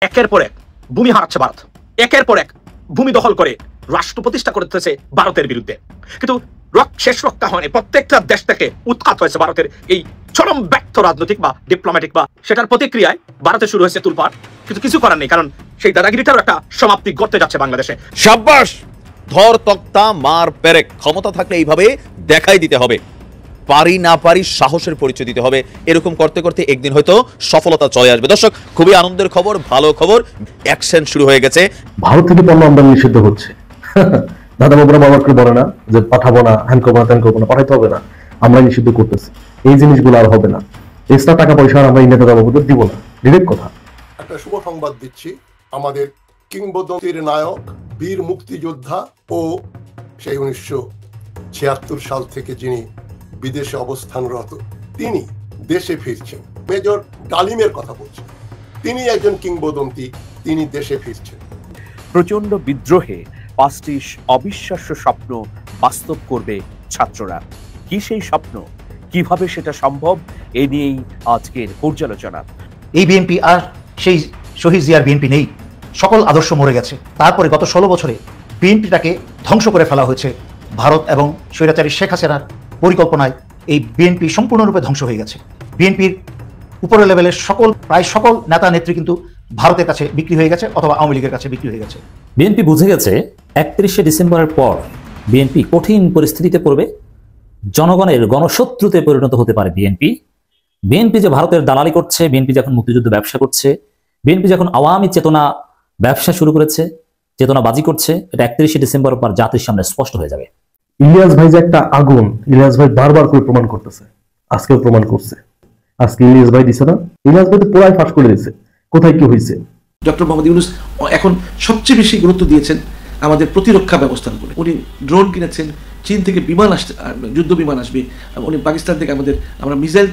একের পর এক ভূমি হারাচ্ছে ভারত, একের পর এক ভূমি দখল করে রাষ্ট্র প্রতিষ্ঠা করতেছে ভারতের বিরুদ্ধে। কিন্তু শেষ রক্ষা হয়নি, প্রত্যেকটা দেশ থেকে উৎখাত হয়েছে ভারতের এই চরম ব্যর্থ রাজনৈতিক বা ডিপ্লোম্যাটিক বা সেটার প্রতিক্রিয়ায় ভারতে শুরু হয়েছে তুলপাড়। কিন্তু কিছু করার নেই, কারণ সেই দাদাগিরিটারও একটা সমাপ্তি ঘটতে যাচ্ছে বাংলাদেশে। শাবাশ, ধর তক্তা মার পেরেক, ক্ষমতা থাকলে এইভাবে দেখাই দিতে হবে, পারি না পারি সাহসের পরিচয় দিতে হবে। এরকম করতে করতে একদিন হয়তো সফলতা চলে আসবে। দর্শক, খুবই আনন্দের খবর, ভালো খবর, অ্যাকশন শুরু হয়ে গেছে। ভারত থেকে পণ্য আমদানি নিষিদ্ধ হচ্ছে। দাদা বাবুরা বাবার করে বলে না যে পাঠাবো না, হ্যান করবো না, ত্যান করবো না, পাঠাইতে হবে না, আমরা নিষিদ্ধ করতেছি। এই জিনিসগুলো আর হবে না। এক্সট্রা টাকা পয়সা আমরা এই নেতা বাবুদের দিব না, ডিরেক্ট কথা। একটা শুভ সংবাদ দিচ্ছি, আমাদের কিংবদন্তির নায়ক, বীর মুক্তিযোদ্ধা ও সেই 1976 সাল থেকে যিনি বিদেশে অবস্থানরত, তিনি দেশে ফিরছেন। মেজর ডালিমের কথা বলছেন, তিনি একজন কিংবদন্তি, তিনি দেশে ফিরছেন। প্রচন্ড বিদ্রোহে 5টি অবিশ্বাস্য স্বপ্ন বাস্তব করবে ছাত্ররা। কি সেই স্বপ্ন, কিভাবে সেটা সম্ভব, এ নিয়েই আজকের পর্যালোচনা। এই বিএনপি আর সেই শহীদ জিয়ার বিএনপি নেই, সকল আদর্শ মরে গেছে। তারপরে গত 16 বছরে বিএনপিটাকে ধ্বংস করে ফেলা হয়েছে ভারত এবং স্বৈরাচারী শেখ হাসিনার পরিকল্পনায়। এই বিএনপি সম্পূর্ণরূপে ধ্বংস হয়ে গেছে। বিএনপির উপরের লেভেলের প্রায় সকল নেতা নেত্রী কিন্তু ভারতের কাছে বিক্রি হয়ে গেছে অথবা আওয়ামী লীগের কাছে বিক্রি হয়ে গেছে। বিএনপি বুঝে গেছে 31শে ডিসেম্বরের পর বিএনপি কঠিন পরিস্থিতিতে পড়বে, জনগণের গণশত্রুতে পরিণত হতে পারে বিএনপি যে ভারতের দালালি করছে, বিএনপি যখন মুক্তিযুদ্ধ ব্যবসা করছে, বিএনপি যখন আওয়ামী চেতনা ব্যবসা শুরু করেছে, চেতনাবাজি করছে, এটা 31শে ডিসেম্বর পর জাতির সামনে স্পষ্ট হয়ে যাবে। ইলিয়াস ভাই যে একটা আগুন, ইলিয়াস ভাই বারবার করে প্রমাণ করতেছে, আজকেও প্রমাণ করছে। আজকে ইলিয়াস ভাই দিছে না, ইলিয়াস ভাই তো পুরাই ফাঁস করে দিয়েছে কোথায় কি হয়েছে। ডক্টর মোহাম্মদ ইউনূস এখন সবচেয়ে বেশি গুরুত্ব দিয়েছেন আমাদের প্রতিরক্ষা ব্যবস্থার উপরে। উনি ড্রোন কিনেছেন, চীন থেকে বিমান আসছে, যুদ্ধ বিমান আসবে, উনি পাকিস্তান থেকে আমরা মিসাইল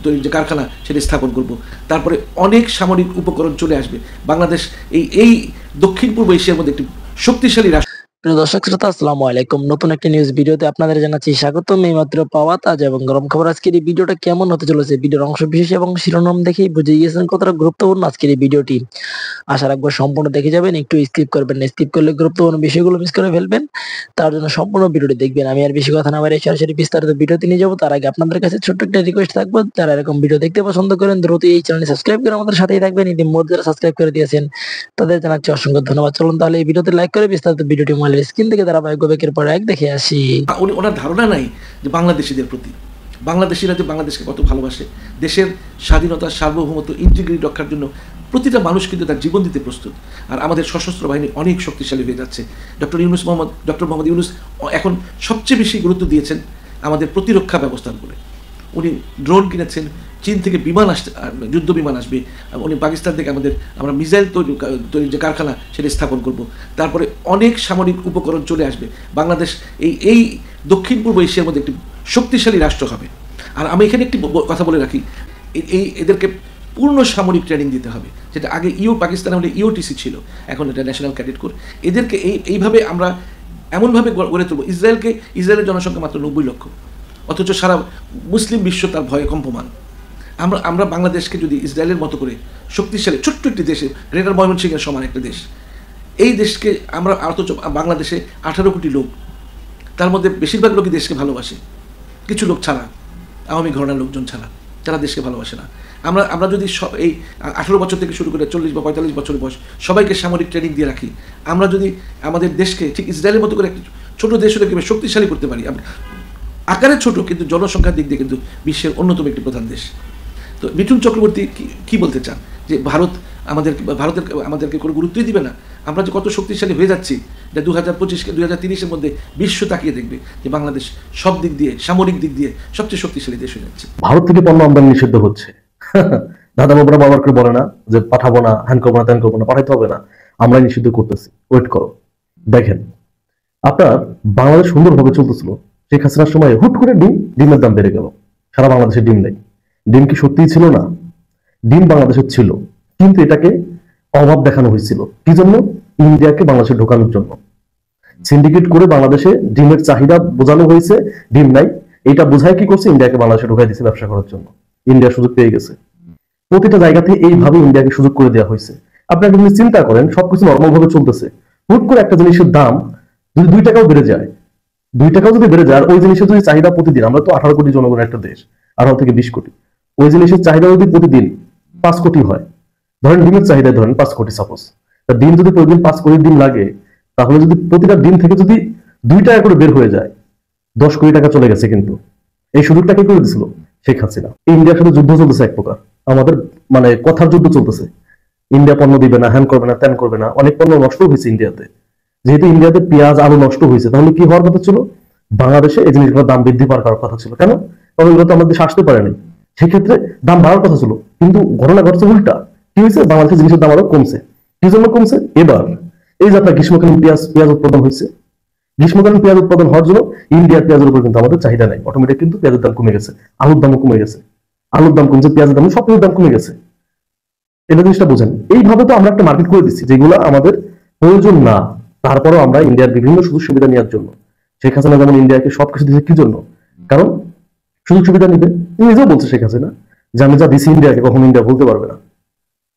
তৈরির যে কারখানা সেটা স্থাপন করব। তারপরে অনেক সামরিক উপকরণ চলে আসবে। বাংলাদেশ এই দক্ষিণ পূর্ব এশিয়ার মধ্যে একটি শক্তিশালী রাষ্ট্র। প্রিয় দর্শক শ্রোতা, আসসালামু আলাইকুম। নতুন একটি নিউজ ভিডিওতে আপনাদের জানাচ্ছি স্বাগতম। এইমাত্র পাওয়া তাজা এবং গরম খবর। আজকের এই ভিডিওটা কেমন হতে চলেছে, ভিডিওর অংশ বিশেষ এবং শিরোনাম দেখেই বুঝে গিয়েছেন কতটা গুরুত্বপূর্ণ আজকের এই ভিডিওটি। আশা রাখবো সম্পূর্ণ দেখে যাবেন, একটু স্কিপ করবেন না। স্কিপ করলে গুরুত্বপূর্ণ বিষয়গুলো মিস করে ফেলবেন। তার জন্য সম্পূর্ণ ভিডিওটি দেখবেন। আমি আর বেশি কথা না বাড়িয়ে সরাসরি বিস্তারিত ভিডিওতে নিয়ে যাবো। তার আগে আপনাদের কাছে ছোট্ট একটা রিকোয়েস্ট থাকবো, যারা এরকম ভিডিও দেখতে পছন্দ করেন দ্রুত এই চ্যানেলটি সাবস্ক্রাইব করে আমাদের সাথেই থাকবেন। ইতিমধ্যে যারা সাবস্ক্রাইব করে দিয়েছেন তাদের জানাচ্ছি অসংখ্য ধন্যবাদ। চলুন তাহলে এই ভিডিওতে লাইক করে বিস্তারিত ভিডিওটি মোবাইলের স্ক্রিন থেকে ধারাবাহিক একের পর এক দেখে আসি। ওনার ধারণা নাই যে বাংলাদেশিদের প্রতি, বাংলাদেশিরা যে বাংলাদেশকে কত ভালোবাসে, দেশের স্বাধীনতা, সার্বভৌমত্ব, ইন্টিগ্রিটি রক্ষার জন্য প্রতিটা মানুষ কিন্তু তার জীবন দিতে প্রস্তুত। আর আমাদের সশস্ত্র বাহিনী অনেক শক্তিশালী হয়ে যাচ্ছে। ডক্টর মোহাম্মদ ইউনূস এখন সবচেয়ে বেশি গুরুত্ব দিয়েছেন আমাদের প্রতিরক্ষা ব্যবস্থার উপরে। উনি ড্রোন কিনেছেন, চীন থেকে বিমান আসছে, যুদ্ধ বিমান আসবে, উনি পাকিস্তান থেকে আমরা মিসাইল তৈরির যে কারখানা সেটা স্থাপন করব। তারপরে অনেক সামরিক উপকরণ চলে আসবে। বাংলাদেশ এই দক্ষিণ পূর্ব এশিয়ার মধ্যে একটি শক্তিশালী রাষ্ট্র হবে। আর আমি এখানে একটি কথা বলে রাখি, এদেরকে পূর্ণ সামরিক ট্রেনিং দিতে হবে, যেটা আগে পাকিস্তান হলে ইওটিসি ছিল, এখন এটা ন্যাশনাল ক্যাডেট কোর। এদেরকে এইভাবে আমরা এমনভাবে গড়ে তুলব। ইসরায়েলের জনসংখ্যা মাত্র 90 লক্ষ, অথচ সারা মুসলিম বিশ্ব তার ভয়ে কম্পমান। আমরা বাংলাদেশকে যদি ইসরায়েলের মতো করে শক্তিশালী ছোট্ট একটি দেশে, গ্রেটার ময়মনসিংহের সমান একটা দেশ, এই দেশকে আমরা, অথচ বাংলাদেশে 18 কোটি লোক, তার মধ্যে বেশিরভাগ লোকই দেশকে ভালোবাসে, কিছু লোক ছাড়া, আওয়ামী ঘরানার লোকজন ছাড়া, যারা দেশকে ভালোবাসে না। আমরা যদি এই 18 বছর থেকে শুরু করে 40 বা 45 বছর বয়স সবাইকে সামরিক ট্রেনিং দিয়ে রাখি, আমরা যদি আমাদের দেশকে ঠিক ইসরায়েলের মতো করে একটি ছোট দেশ হলে কিভাবে শক্তিশালী করতে পারি। আকারে ছোট কিন্তু জনসংখ্যার দিক দিয়ে কিন্তু বিশ্বের অন্যতম একটি প্রধান দেশ। তো মিঠুন চক্রবর্তী কি বলতে চান, যে ভারত আমাদেরকে কোনো গুরুত্বই দিবে না? আমরা যে কত শক্তিশালী হয়ে যাচ্ছি, যে 2025 2030-এর মধ্যে বিশ্ব তাকিয়ে দেখবে যে বাংলাদেশ সব দিক দিয়ে, সামরিক দিক দিয়ে সবচেয়ে শক্তিশালী দেশ হয়ে যাচ্ছে। ভারত থেকে পণ্য আমদানি নিষিদ্ধ হচ্ছে। দাদা বাবুরা বাবার করে বলে না যে পাঠাবো না, হ্যান করবো না, ত্যান করবো না, পাঠাইতে হবে না, আমরা নিষিদ্ধ করতেছি, ওয়েট করো। দেখেন, আপনার বাংলাদেশ সুন্দরভাবে চলতেছিল, শেখ হাসিনার সময় হুট করে ডিমের দাম বেড়ে গেল। সারা বাংলাদেশে ডিম নেই। ডিম কি সত্যিই ছিল না? ডিম বাংলাদেশের ছিল, কিন্তু এটাকে অভাব দেখানো হয়েছিল। কি জন্য? ইন্ডিয়াকে বাংলাদেশে ঢোকানোর জন্য সিন্ডিকেট করে বাংলাদেশে ডিমের চাহিদা বোঝানো হয়েছে, ডিম নাই। এটা বোঝায় কি করছে? ইন্ডিয়াকে বাংলাদেশে ঢোকাই দিচ্ছে ব্যবসা করার জন্য। ইন্ডিয়া সুযোগ পেয়ে গেছে। প্রতিটা জায়গাতে এইভাবে ইন্ডিয়াকে সুযোগ করে দেওয়া হয়েছে। আপনি একটা জিনিস চিন্তা করেন, সবকিছু নর্মাল ভাবে চলতেছে, হুট করে একটা জিনিসের দাম যদি 2 টাকাও বেড়ে যায়, 2 টাকাও যদি বেড়ে যায়, আর ওই জিনিসের যদি চাহিদা প্রতিদিন, আমরা তো 18 কোটি জনগণের একটা দেশ, 18 থেকে 20 কোটি, ওই জিনিসের চাহিদা যদি প্রতিদিন 5 কোটি হয়, ধরেন ডিমের চাহিদা ধরেন 5 কোটি সাপোজ, তা ডিম যদি প্রতিদিন 5 কোটি ডিম লাগে, তাহলে যদি প্রতিটা ডিম থেকে যদি 2 টাকা করে বের হয়ে যায়, 10 কোটি টাকা চলে গেছে। কিন্তু এই সুযোগটা কে করে দিছিল? শেখ হাসিনা। ইন্ডিয়ার সাথে যুদ্ধ চলতেছে এক প্রকার, আমাদের মানে কথার যুদ্ধ চলতেছে। ইন্ডিয়া পণ্য দিবে না, হ্যান করবে না, ত্যান করবে না, অনেক পণ্য নষ্ট হয়েছে ইন্ডিয়াতে। যেহেতু ইন্ডিয়াতে পেঁয়াজ আলু নষ্ট হয়েছে, তাহলে কি হওয়ার কথা ছিল? বাংলাদেশে এই জিনিসগুলোর দাম বৃদ্ধি পাওয়ার কথা ছিল। কেন? কারণ এগুলো তো আমাদের দেশে আসতে পারেনি, সেক্ষেত্রে দাম বাড়ার কথা ছিল। কিন্তু ঘটনা ঘটছে উল্টা। কি হয়েছে? বাংলাদেশের জিনিসের দাম আরো কমছে। কি জন্য কমছে? এবার এই যে আপনার গ্রীষ্মকালীন পেঁয়াজ উৎপাদন হয়েছে, গ্রীষ্মকালীন পেঁয়াজ উৎপাদন হওয়ার জন্য ইন্ডিয়ার পেঁয়াজের উপর কিন্তু আমাদের চাহিদা নাই, অটোমেটিক কিন্তু পেঁয়াজের দাম কমে গেছে, আলুর দামও কমে গেছে, আলুর দাম কমছে, পেঁয়াজের দাম, সবকিছুর দাম কমে গেছে। এটা জিনিসটা বোঝেন। এইভাবে তো আমরা একটা মার্কেট করে দিচ্ছি যেগুলো আমাদের প্রয়োজন না, তারপরেও আমরা ইন্ডিয়ার বিভিন্ন সুযোগ সুবিধা নেওয়ার জন্য। শেখ হাসিনা যেমন ইন্ডিয়াকে সবকিছু দিচ্ছে কি জন্য? কারণ সুযোগ সুবিধা নিবে। নিজেও বলছে শেখ হাসিনা যে আমি যা দিছি ইন্ডিয়াকে কখনো ইন্ডিয়া বলতে পারবে না,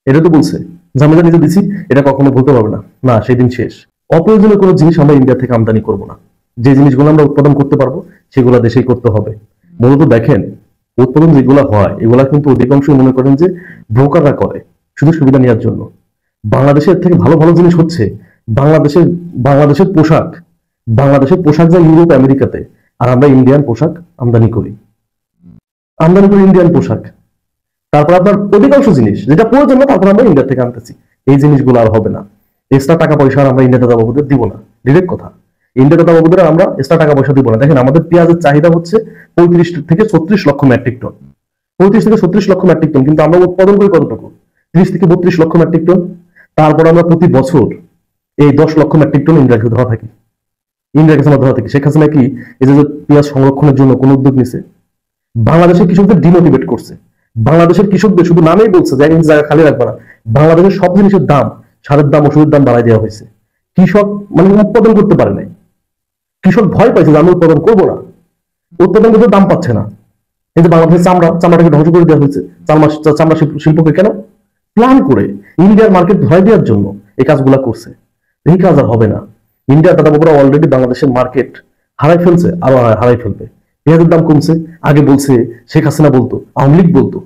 এটা তো বলছে যে আমি যা নিজে দিছি এটা কখনো বলতে পারবে না। না, সেদিন শেষ। অপ্রয়োজনীয় কোনো জিনিস আমরা ইন্ডিয়া থেকে আমদানি করব না। যে জিনিসগুলো আমরা উৎপাদন করতে পারবো সেগুলো দেশেই করতে হবে। মূলত দেখেন, উৎপাদন যেগুলো হয় এগুলা কিন্তু অধিকাংশই মনে করেন যে ব্রোকাররা করে সুযোগ সুবিধা নেওয়ার জন্য। বাংলাদেশের থেকে ভালো ভালো জিনিস হচ্ছে বাংলাদেশের পোশাক যায় ইউরোপ আমেরিকাতে, আর আমরা ইন্ডিয়ান পোশাক আমদানি করি ইন্ডিয়ান পোশাক। তারপর আপনার অধিকাংশ জিনিস যেটা প্রয়োজন না, তারপর আমরা ইন্ডিয়া থেকে আনতেছি। এই জিনিসগুলো আর হবে না। এক্সট্রা টাকা পয়সা আর আমরা ইন্ডিয়াতে দাবাবুদের দিব না, ডিরেক্ট কথা। ইন্ডিয়াতে দাবাবুদের আমরা এক্সট্রা টাকা পয়সা দিব না। দেখেন, আমাদের পেঁয়াজের চাহিদা হচ্ছে 35 থেকে 36 লক্ষ মেট্রিক টন, 35 থেকে 36 লক্ষ মেট্রিক টন, কিন্তু আমরা উৎপাদন করি কতটুকু? 30 থেকে 32 লক্ষ মেট্রিক টন। তারপর আমরা প্রতি বছর এই 10 লক্ষ মেট্রিক টন ইন্ডিয়াকে ধরা থাকি। শেখ হাসিনা কি এই যে পেঁয়াজ সংরক্ষণের জন্য কোন উদ্যোগ নিছে? বাংলাদেশের কৃষকদের ডিমোটিভেট করছে। বাংলাদেশের কৃষকদের শুধু নামেই বলছে যে এক জায়গা খালি রাখবে না। বাংলাদেশের সব জিনিসের দাম, সারের দাম, ওষুধের দাম বাড়াই দেওয়া হয়েছে। কৃষক মানে উৎপাদন করতে পারে নাই। কৃষক ভয় পাইছে যে আমি উৎপাদন করবো না, উৎপাদন করতে দাম পাচ্ছে না। এই যে বাংলাদেশের চামড়াটাকে ধ্বংস করে দেওয়া হয়েছে, চামড়া শিল্পকে কেন? প্ল্যান করে ইন্ডিয়ার মার্কেট ধরাই দেওয়ার জন্য এই কাজগুলা করছে। এই কাজ আর হবে না। ইন্ডিয়ার দাদাবাবুরা অলরেডি বাংলাদেশের মার্কেট হারাই ফেলছে, আরো হারাই ফেলবে। পেঁয়াজের দাম কমছে। আগে বলছে, শেখ হাসিনা বলতো, আওয়ামী লীগ বলতো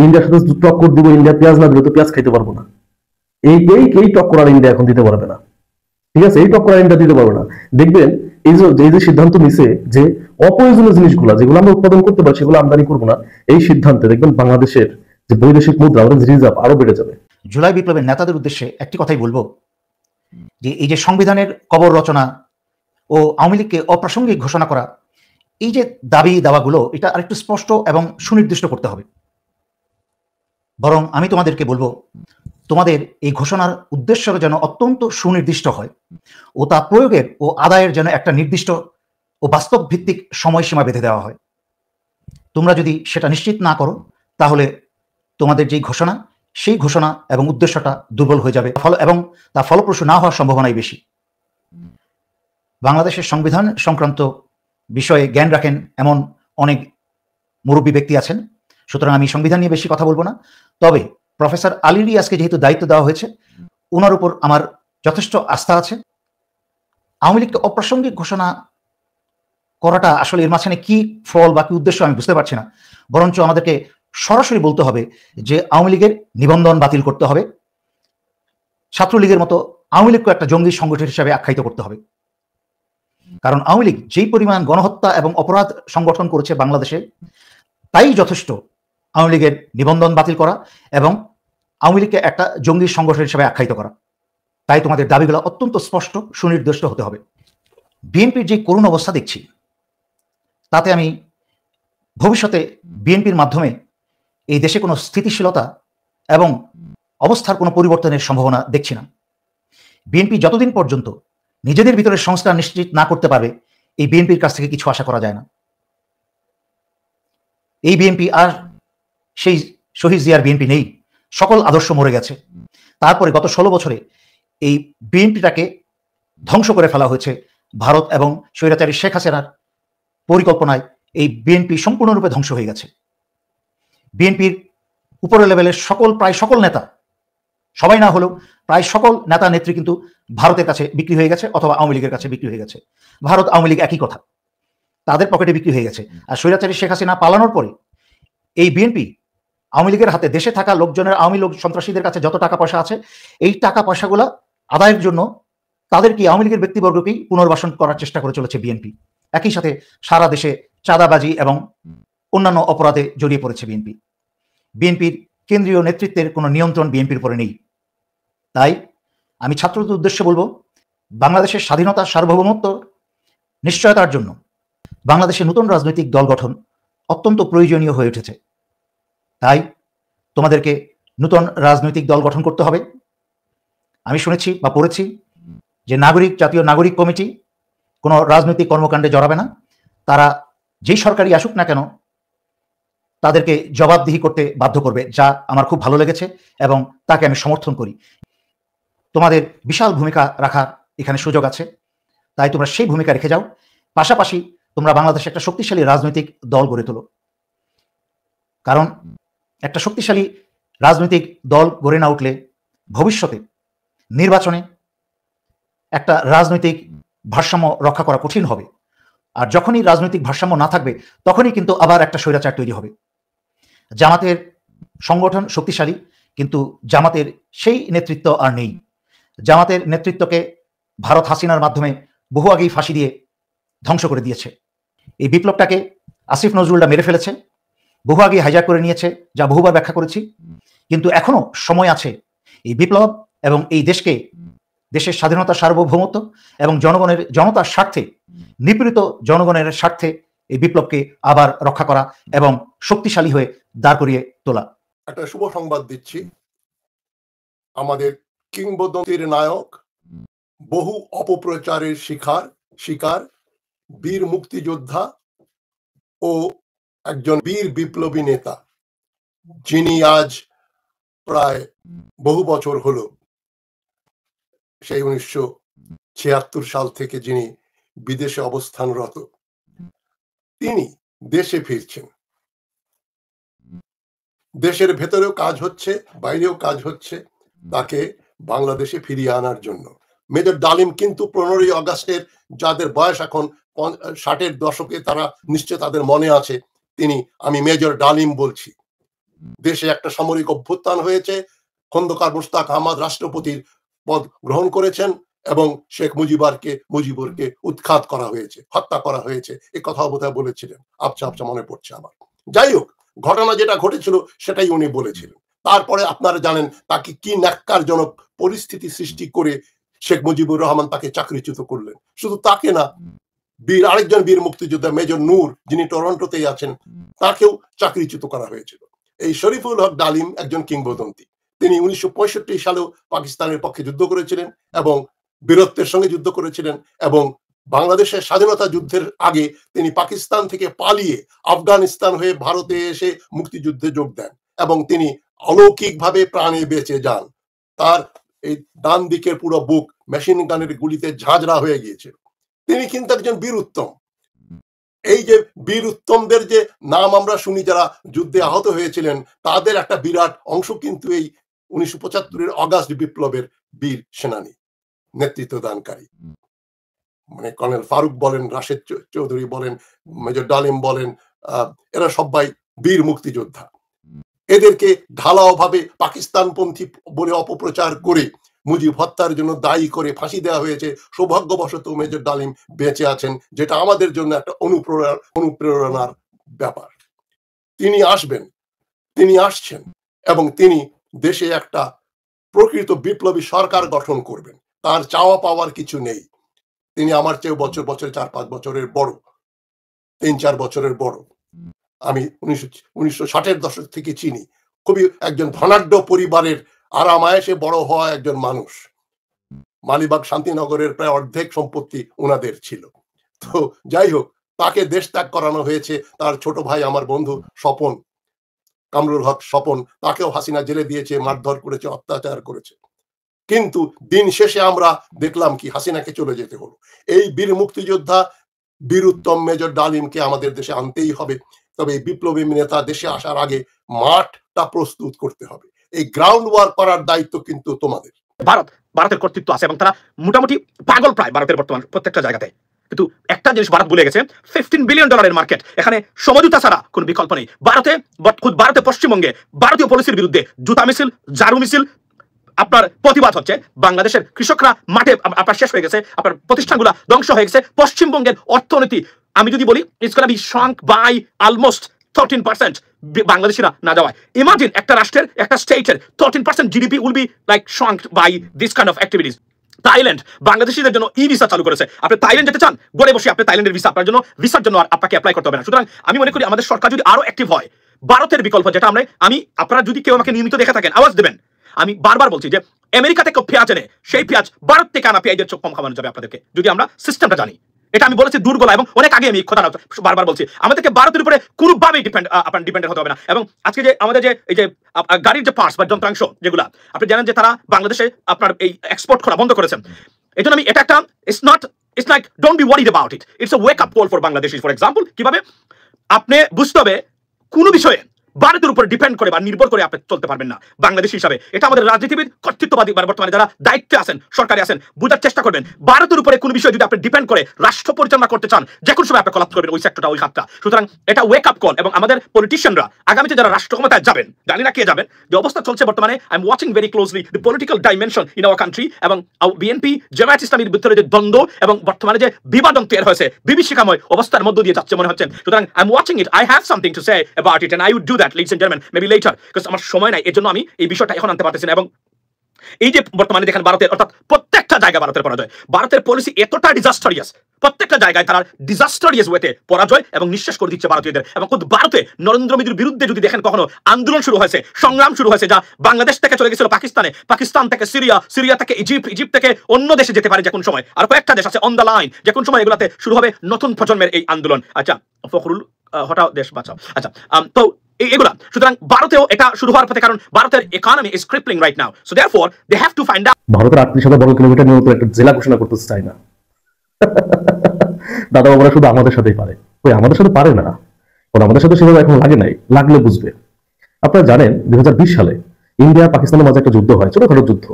ইন্ডিয়ার সাথে টক্কর দিব, ইন্ডিয়া পেঁয়াজ না দিলে তো পেঁয়াজ খাইতে পারবো না। এই টক্কর আর ইন্ডিয়া এখন দিতে পারবে না। ঠিক আছে, এই টক্কর আর ইন্ডিয়া দিতে পারবে না। দেখবেন এই যে সিদ্ধান্ত নিছে যে অপ্রয়োজনীয় জিনিসগুলো যেগুলো আমরা উৎপাদন করতে পারি সেগুলো আমদানি করবো না, এই সিদ্ধান্তে দেখবেন বাংলাদেশের যে বৈদেশিক মুদ্রা, রিজার্ভ আরো বেড়ে যাবে। জুলাই বিপ্লবের নেতাদের উদ্দেশ্যে একটি কথাই বলবো, যে এই যে সংবিধানের কবর রচনা ও আওয়ামী লীগকে অপ্রাসঙ্গিক ঘোষণা করা, এই যে দাবি দাওয়াগুলো, এটা আরেকটু স্পষ্ট এবং সুনির্দিষ্ট করতে হবে। বরং আমি তোমাদেরকে বলবো, তোমাদের এই ঘোষণার উদ্দেশ্য যেন অত্যন্ত সুনির্দিষ্ট হয় ও তা প্রয়োগের ও আদায়ের যেন একটা নির্দিষ্ট ও বাস্তব ভিত্তিক সময়সীমা বেঁধে দেওয়া হয়। তোমরা যদি সেটা নিশ্চিত না করো, তাহলে তোমাদের যেই ঘোষণা, সেই ঘোষণা এবং উদ্দেশ্যটা দুর্বল হয়ে যাবে এবং তা ফলপ্রসূ না হওয়ার সম্ভাবনাই বেশি। বাংলাদেশের সংবিধান সংক্রান্ত বিষয়ে জ্ঞান রাখেন এমন অনেক মুরব্বী ব্যক্তি আছেন, সুতরাং আমি সংবিধান নিয়ে বেশি কথা বলবো না। তবে প্রফেসর আলী রিয়াজকে যেহেতু দায়িত্ব দেওয়া হয়েছে, ওনার উপর আমার যথেষ্ট আস্থা আছে। আওয়ামী লীগকে অপ্রাসঙ্গিক ঘোষণা করাটা আসলে এর মাঝখানে কি ফল বা কি উদ্দেশ্য আমি বুঝতে পারছি না। বরঞ্চ আমাদেরকে সরাসরি বলতে হবে যে আওয়ামী লীগের নিবন্ধন বাতিল করতে হবে, ছাত্রলীগের মতো আওয়ামী লীগকে একটা জঙ্গি সংগঠন হিসাবে আখ্যায়িত করতে হবে। কারণ আওয়ামী লীগ যেই পরিমাণ গণহত্যা এবং অপরাধ সংগঠন করেছে বাংলাদেশে, তাই যথেষ্ট আওয়ামী লীগের নিবন্ধন বাতিল করা এবং আওয়ামী লীগকে একটা জঙ্গি সংগঠন হিসেবে আখ্যায়িত করা। তাই তোমাদের দাবিগুলো অত্যন্ত স্পষ্ট, সুনির্দিষ্ট হতে হবে। বিএনপির যে করুণ অবস্থা দেখছি, তাতে আমি ভবিষ্যতে বিএনপির মাধ্যমে এই দেশে কোনো স্থিতিশীলতা এবং অবস্থার কোনো পরিবর্তনের সম্ভাবনা দেখছি না। বিএনপি যতদিন পর্যন্ত নিজেদের ভিতরে সংস্কার নিশ্চিত না করতে পারবে, এই বিএনপির কাছ থেকে কিছু আশা করা যায় না। এই বিএনপি আর সেই শহীদ জিয়ার বিএনপি নেই, সকল আদর্শ মরে গেছে। তারপরে গত 16 বছরে এই বিএনপিটাকে ধ্বংস করে ফেলা হয়েছে ভারত এবং স্বৈরাচারী শেখ হাসিনার পরিকল্পনায়। এই বিএনপি সম্পূর্ণরূপে ধ্বংস হয়ে গেছে। বিএনপির উপরের লেভেলের প্রায় সকল নেতা সবাই না হলেও প্রায় সকল নেতা নেত্রী কিন্তু ভারতের কাছে বিক্রি হয়ে গেছে অথবা আওয়ামী লীগের কাছে বিক্রি হয়ে গেছে। ভারত আওয়ামী লীগ একই কথা, তাদের পকেটে বিক্রি হয়ে গেছে। আর স্বৈরাচারী শেখ হাসিনা পালানোর পরে এই বিএনপি আওয়ামী লীগের হাতে, দেশে থাকা লোকজনের, আওয়ামী লোক সন্ত্রাসীদের কাছে যত টাকা পয়সা আছে, এই টাকা পয়সাগুলো আদায়ের জন্য তাদেরকে, আওয়ামী লীগের ব্যক্তিবর্গকেই পুনর্বাসন করার চেষ্টা করে চলেছে বিএনপি। একই সাথে সারা দেশে চাঁদাবাজি এবং অন্যান্য অপরাধে জড়িয়ে পড়েছে বিএনপি। বিএনপির কেন্দ্রীয় নেতৃত্বের কোনো নিয়ন্ত্রণ বিএনপির উপরে নেই। তাই আমি ছাত্রদের উদ্দেশ্যে বলবো, বাংলাদেশের স্বাধীনতা, সার্বভৌমত্ব নিশ্চয়তার জন্য বাংলাদেশে নতুন রাজনৈতিক দল গঠন অত্যন্ত প্রয়োজনীয় হয়ে উঠেছে। তাই তোমাদেরকে নতুন রাজনৈতিক দল গঠন করতে হবে। আমি শুনেছি বা পড়েছি যে জাতীয় নাগরিক কমিটি কোনো রাজনৈতিক কর্মকাণ্ডে জড়াবে না। তারা যেই সরকারই আসুক না কেন তাদেরকে জবাবদিহি করতে বাধ্য করবে, যা আমার খুব ভালো লেগেছে এবং তাকে আমি সমর্থন করি। তোমাদের বিশাল ভূমিকা রাখার এখানে সুযোগ আছে, তাই তোমরা সেই ভূমিকা রেখে যাও। পাশাপাশি তোমরা বাংলাদেশে একটা শক্তিশালী রাজনৈতিক দল গড়ে তোলো, কারণ একটা শক্তিশালী রাজনৈতিক দল গড়ে না উঠলে ভবিষ্যতে নির্বাচনে একটা রাজনৈতিক ভারসাম্য রক্ষা করা কঠিন হবে। আর যখনই রাজনৈতিক ভারসাম্য না থাকবে তখনই কিন্তু আবার একটা স্বৈরাচার তৈরি হবে। জামাতের সংগঠন শক্তিশালী, কিন্তু জামাতের সেই নেতৃত্ব আর নেই। জামাতের নেতৃত্বকে ভারত হাসিনার মাধ্যমে বহু আগেই ফাঁসি দিয়ে ধ্বংস করে দিয়েছে। এই বিপ্লবটাকে আসিফ নজরুলরা মেরে ফেলেছে, বহু আগে হাইজ্যাক করে নিয়েছে, যা বহুবার ব্যাখ্যা করেছি। কিন্তু এখনো সময় আছে এই বিপ্লব এবং এই দেশকে, দেশের স্বাধীনতা, সার্বভৌমত্ব এবং জনতার স্বার্থে, নিপীড়িত জনগণের স্বার্থে এই বিপ্লবকে আবার রক্ষা করা এবং শক্তিশালী হয়ে দাঁড় করিয়ে তোলা। একটা শুভ সংবাদ দিচ্ছি, আমাদের কিংবদন্তির নায়ক, বহু অপপ্রচারের শিকার বীর মুক্তিযোদ্ধা ও একজন বীর বিপ্লবী নেতা, যিনি আজ প্রায় বহু বছর হলো, সেই 1976 সাল থেকে যিনি বিদেশে অবস্থানরত, তিনি দেশে ফিরছেন। দেশের ভেতরেও কাজ হচ্ছে, বাইরেও কাজ হচ্ছে তাকে বাংলাদেশে ফিরিয়ে আনার জন্য। মেজর ডালিম কিন্তু 15ই আগস্টের, যাদের বয়স এখন 60-এর দশকে, তারা নিশ্চয় তাদের মনে আছে, তিনি, আমি মেজর ডালিম বলছি। দেশে একটা সামরিক অভ্যুত্থান হয়েছে, খন্দকার মোশতাক আহমদ রাষ্ট্রপতির পদ গ্রহণ করেছেন এবং শেখ মুজিবুরকে উৎখাত করা হয়েছে, হত্যা করা হয়েছে, এ কথা বোধহয় বলেছিলেন, আবছা মনে পড়ছে আমার। যাই হোক, ঘটনা যেটা ঘটেছিল সেটাই উনি বলেছিলেন। তারপরে আপনারা জানেন তাকে কি ন্যাক্কারজনক পরিস্থিতি সৃষ্টি করে শেখ মুজিবুর রহমান তাকে চাকরিচ্যুত করলেন। শুধু তাকে না, আরেকজন বীর মুক্তিযোদ্ধা মেজর নূর, যিনি টরন্টোতেই আছেন, তাকেও চাকরিচ্যুত করা হয়েছিল। এই শরীফুল হক ডালিম একজন কিংবদন্তি। তিনি 1965 সালেও পাকিস্তানের পক্ষে যুদ্ধ করেছিলেন এবং বীরত্বের সঙ্গে যুদ্ধ করেছিলেন, এবং বাংলাদেশের স্বাধীনতা যুদ্ধের আগে তিনি পাকিস্তান থেকে পালিয়ে আফগানিস্তান হয়ে ভারতে এসে মুক্তিযুদ্ধে যোগ দেন এবং তিনি অলৌকিকভাবে প্রাণে বেঁচে যান। তার এই ডান দিকের পুরো বুক মেশিন গানের গুলিতে ঝাঁঝরা হয়ে গিয়েছিল। তিনি কিন্তু একজন বীর উত্তম। এই যে বীর উত্তমদের যে নাম আমরা শুনি, যারা যুদ্ধে আহত হয়েছিলেন, তাদের একটা বিরাট অংশ কিন্তু এই 1975-এর অগাস্ট বিপ্লবের বীর সেনানী, নেতৃত্ব দানকারী। মানে কর্নেল ফারুক বলেন, রাশেদ চৌধুরী বলেন, মেজর ডালিম বলেন, এরা সবাই বীর মুক্তিযোদ্ধা। এদেরকে ঢালাওভাবে পাকিস্তানপন্থী বলে অপপ্রচার করে মুজিব হত্যার জন্য দায়ী করে ফাঁসি দেওয়া হয়েছে। সৌভাগ্যবশত মেজর ডালিম বেঁচে আছেন, যেটা আমাদের জন্য একটা অনুপ্রেরণার ব্যাপার। তিনি আসবেন, তিনি আসছেন এবং তিনি দেশে একটা প্রকৃত বিপ্লবী সরকার গঠন করবেন। তার চাওয়া পাওয়ার কিছু নেই। তিনি আমার চেয়ে বছর 4-5 বছরের বড়, 3-4 বছরের বড়। আমি 1960-এর দশক থেকে চিনি। খুবই একজন ধনাঢ্য পরিবারের আরামায়েশে বড় হওয়া একজন মানুষ। মালিবাগ শান্তিনগরের প্রায় অর্ধেক সম্পত্তি ওনাদের ছিল। তো যাই হোক, তাকে দেশ ত্যাগ করানো হয়েছে। তার ছোট ভাই, আমার বন্ধু স্বপন, কামরুল হক স্বপন, তাকেও হাসিনা জেলে দিয়েছে, মারধর করেছে, অত্যাচার করেছে। কিন্তু দিন শেষে আমরা দেখলাম কি, হাসিনাকে চলে যেতে হলো। এই বীর মুক্তিযোদ্ধা, বীর উত্তম মেজর ডালিমকে আমাদের দেশে আনতেই হবে। তবে এই বিপ্লবী নেতা দেশে আসার আগে মাঠটা প্রস্তুত করতে হবে। এই গ্রাউন্ড ওয়ার্ক করার দায়িত্ব কিন্তু তোমাদের। ভারতের কর্তৃত্ব আছে এবং তারা মোটামুটি পাগল প্রায় ভারতের বর্তমান প্রত্যেকটা জায়গাতে। কিন্তু একটা জিনিস ভারত ভুলে গেছে, $15 বিলিয়ন মার্কেট, এখানে সমঝোতা ছাড়া কোনো বিকল্প নেই। ভারতে পশ্চিমবঙ্গে ভারতীয় পলিসির বিরুদ্ধে জুতা মিছিল, ঝাড়ু মিছিল, আপনার প্রতিবাদ হচ্ছে। বাংলাদেশের কৃষকরা মাঠে আপনার শেষ হয়ে গেছে, আপনার প্রতিষ্ঠানগুলো ধ্বংস হয়ে গেছে। পশ্চিমবঙ্গের অর্থনীতি আমি যদি বলি it's gonna be shrunk by almost 13%, বাংলাদেশিরা না যাওয়ায়। ইমাজিন একটা রাষ্ট্রের, একটা স্টেটের 13% GDP will be like shrunk by this kind of activities. Thailand বাংলাদেশিদের জন্য ই ভিসা চালু করেছে। আপনি থাইল্যান্ড যেতে চান, ঘরে বসে আপনি থাইল্যান্ডের ভিসা, আপনার জন্য ভিসার জন্য আর আপনাকে অ্যাপ্লাই করতে হবে না। সুতরাং আমি মনে করি আমাদের সরকার যদি আরো অ্যাক্টিভ হয়, ভারতের বিকল্প যেটা আপনারা যদি কেউ আমাকে নিয়মিত দেখে থাকেন আওয়াজ দেবেন, আমি বারবার বলছি যে আমেরিকা থেকে পেঁয়াজ এনে সেই পেঁয়াজ ভারত থেকে আনা পেঁয়াজের চোখ কম খাওয়ানো যাবে আপনাদেরকে, যদি আমরা সিস্টেমটা জানি। এটা আমি বলেছি দুর্গলা, এবং অনেক আগে আমি কথা বারবার বলছি, আমাদেরকে ভারতের উপরে কোনোভাবেই ডিপেন্ডেন্ট হতে হবে না। এবং আজকে যে আমাদের যে এই যে গাড়ির যে পার্টস বা যন্ত্রাংশ যেগুলা আপনি জানেন যে তারা বাংলাদেশে আপনার এই এক্সপোর্ট করা বন্ধ করেছেন। এই জন্য আমি এটা একটা it's like don't be worried about it, it's a wake up call for বাংলাদেশিস। For example, কিভাবে আপনি বুঝতে হবে কোনো বিষয়ে ভারতের উপর ডিপেন্ড করে বা নির্ভর করে আপনি চলতে পারবেন না বাংলাদেশ হিসাবে। এটা আমাদের রাজনীতিবিদ, কর্তৃত্ববাদী বর্তমানে যারা দায়িত্বে আছেন, সরকারে আছেন, বোঝার চেষ্টা করবেন। ভারতের উপরে কোনো বিষয় যদি আপনি ডিপেন্ড করে রাষ্ট্র পরিচালনা করতে চান, যে কোনো সময় আপনি কলাপ করবেন ওই সেক্টরটা, ওই খাতটা। সুতরাং এটা ওয়েক আপ কল। এবং আমাদের পলিটিশিয়ানরা আগামীতে যারা রাষ্ট্র ক্ষমতায় যাবেন, জানি না কে যাবেন, যে অবস্থা চলছে বর্তমানে, I am watching very closely the political dimension in our country. এবং বিএনপি জামায়াত ইসলামীর ভিতরে যে দ্বন্দ্ব এবং বর্তমানে যে বিভাজন তৈরি হয়েছে, বিভীষিকাময় অবস্থার মধ্য দিয়ে যাচ্ছে মনে হচ্ছে। সুতরাং I am watching it, I have something to say about it, and I would do that, ladies and gentleman, maybe later, because আমার সময় নাই, এর জন্য আমি এই বিষয়টা এখন আনতে পারতেছি না। এবং এই যে বর্তমানে দেখেন ভারতের, অর্থাৎ প্রত্যেকটা জায়গায় ভারতের পরাজয়, ভারতের পলিসি এতটা ডিজাস্টারিয়াস, প্রত্যেকটা জায়গায় তারা ডিজাস্টারিয়াস ওয়েতে পরাজয় এবং নিঃশেষ করে দিচ্ছে ভারতীয়দের। এবং খুব ভারতে নরেন্দ্র মোদীর বিরুদ্ধে যদি দেখেন কখনো আন্দোলন শুরু হয়েছে, সংগ্রাম শুরু হয়েছে, যা বাংলাদেশ থেকে চলে গেছিল পাকিস্তানে, পাকিস্তান থেকে সিরিয়া, সিরিয়া থেকে ইজিপ্ট, ইজিপ্ট থেকে অন্য দেশে যেতে পারে যে কোন সময়, আর কয়েকটা দেশ আছে অন দ্য লাইন, যে কোন সময় এগুলাতে শুরু হবে নতুন প্রজন্মের এই আন্দোলন। আচ্ছা ফখরুল, হঠাৎ দেশ বাঁচাও। আচ্ছা, তো এগুলা সুতরাং ভারতেও এটা শুরু হওয়ার পথে, কারণ ভারতের economy is crippling right now, so therefore they have to find out. ভারতের 38,000 বর্গ কিলোমিটার নিয়ে একটা জেলা ঘোষণা করতে চায় না। দাদা বাবারা শুধু আমাদের সাথেই পারে, ওই আমাদের সাথে পারে না, কারণ আমাদের সাথে সেভাবে এখন লাগে নাই, লাগলে বুঝবে। আপনারা জানেন 2020 সালে ইন্ডিয়া পাকিস্তানের মাঝে একটা যুদ্ধ হয়, ছোটখাটো যুদ্ধ।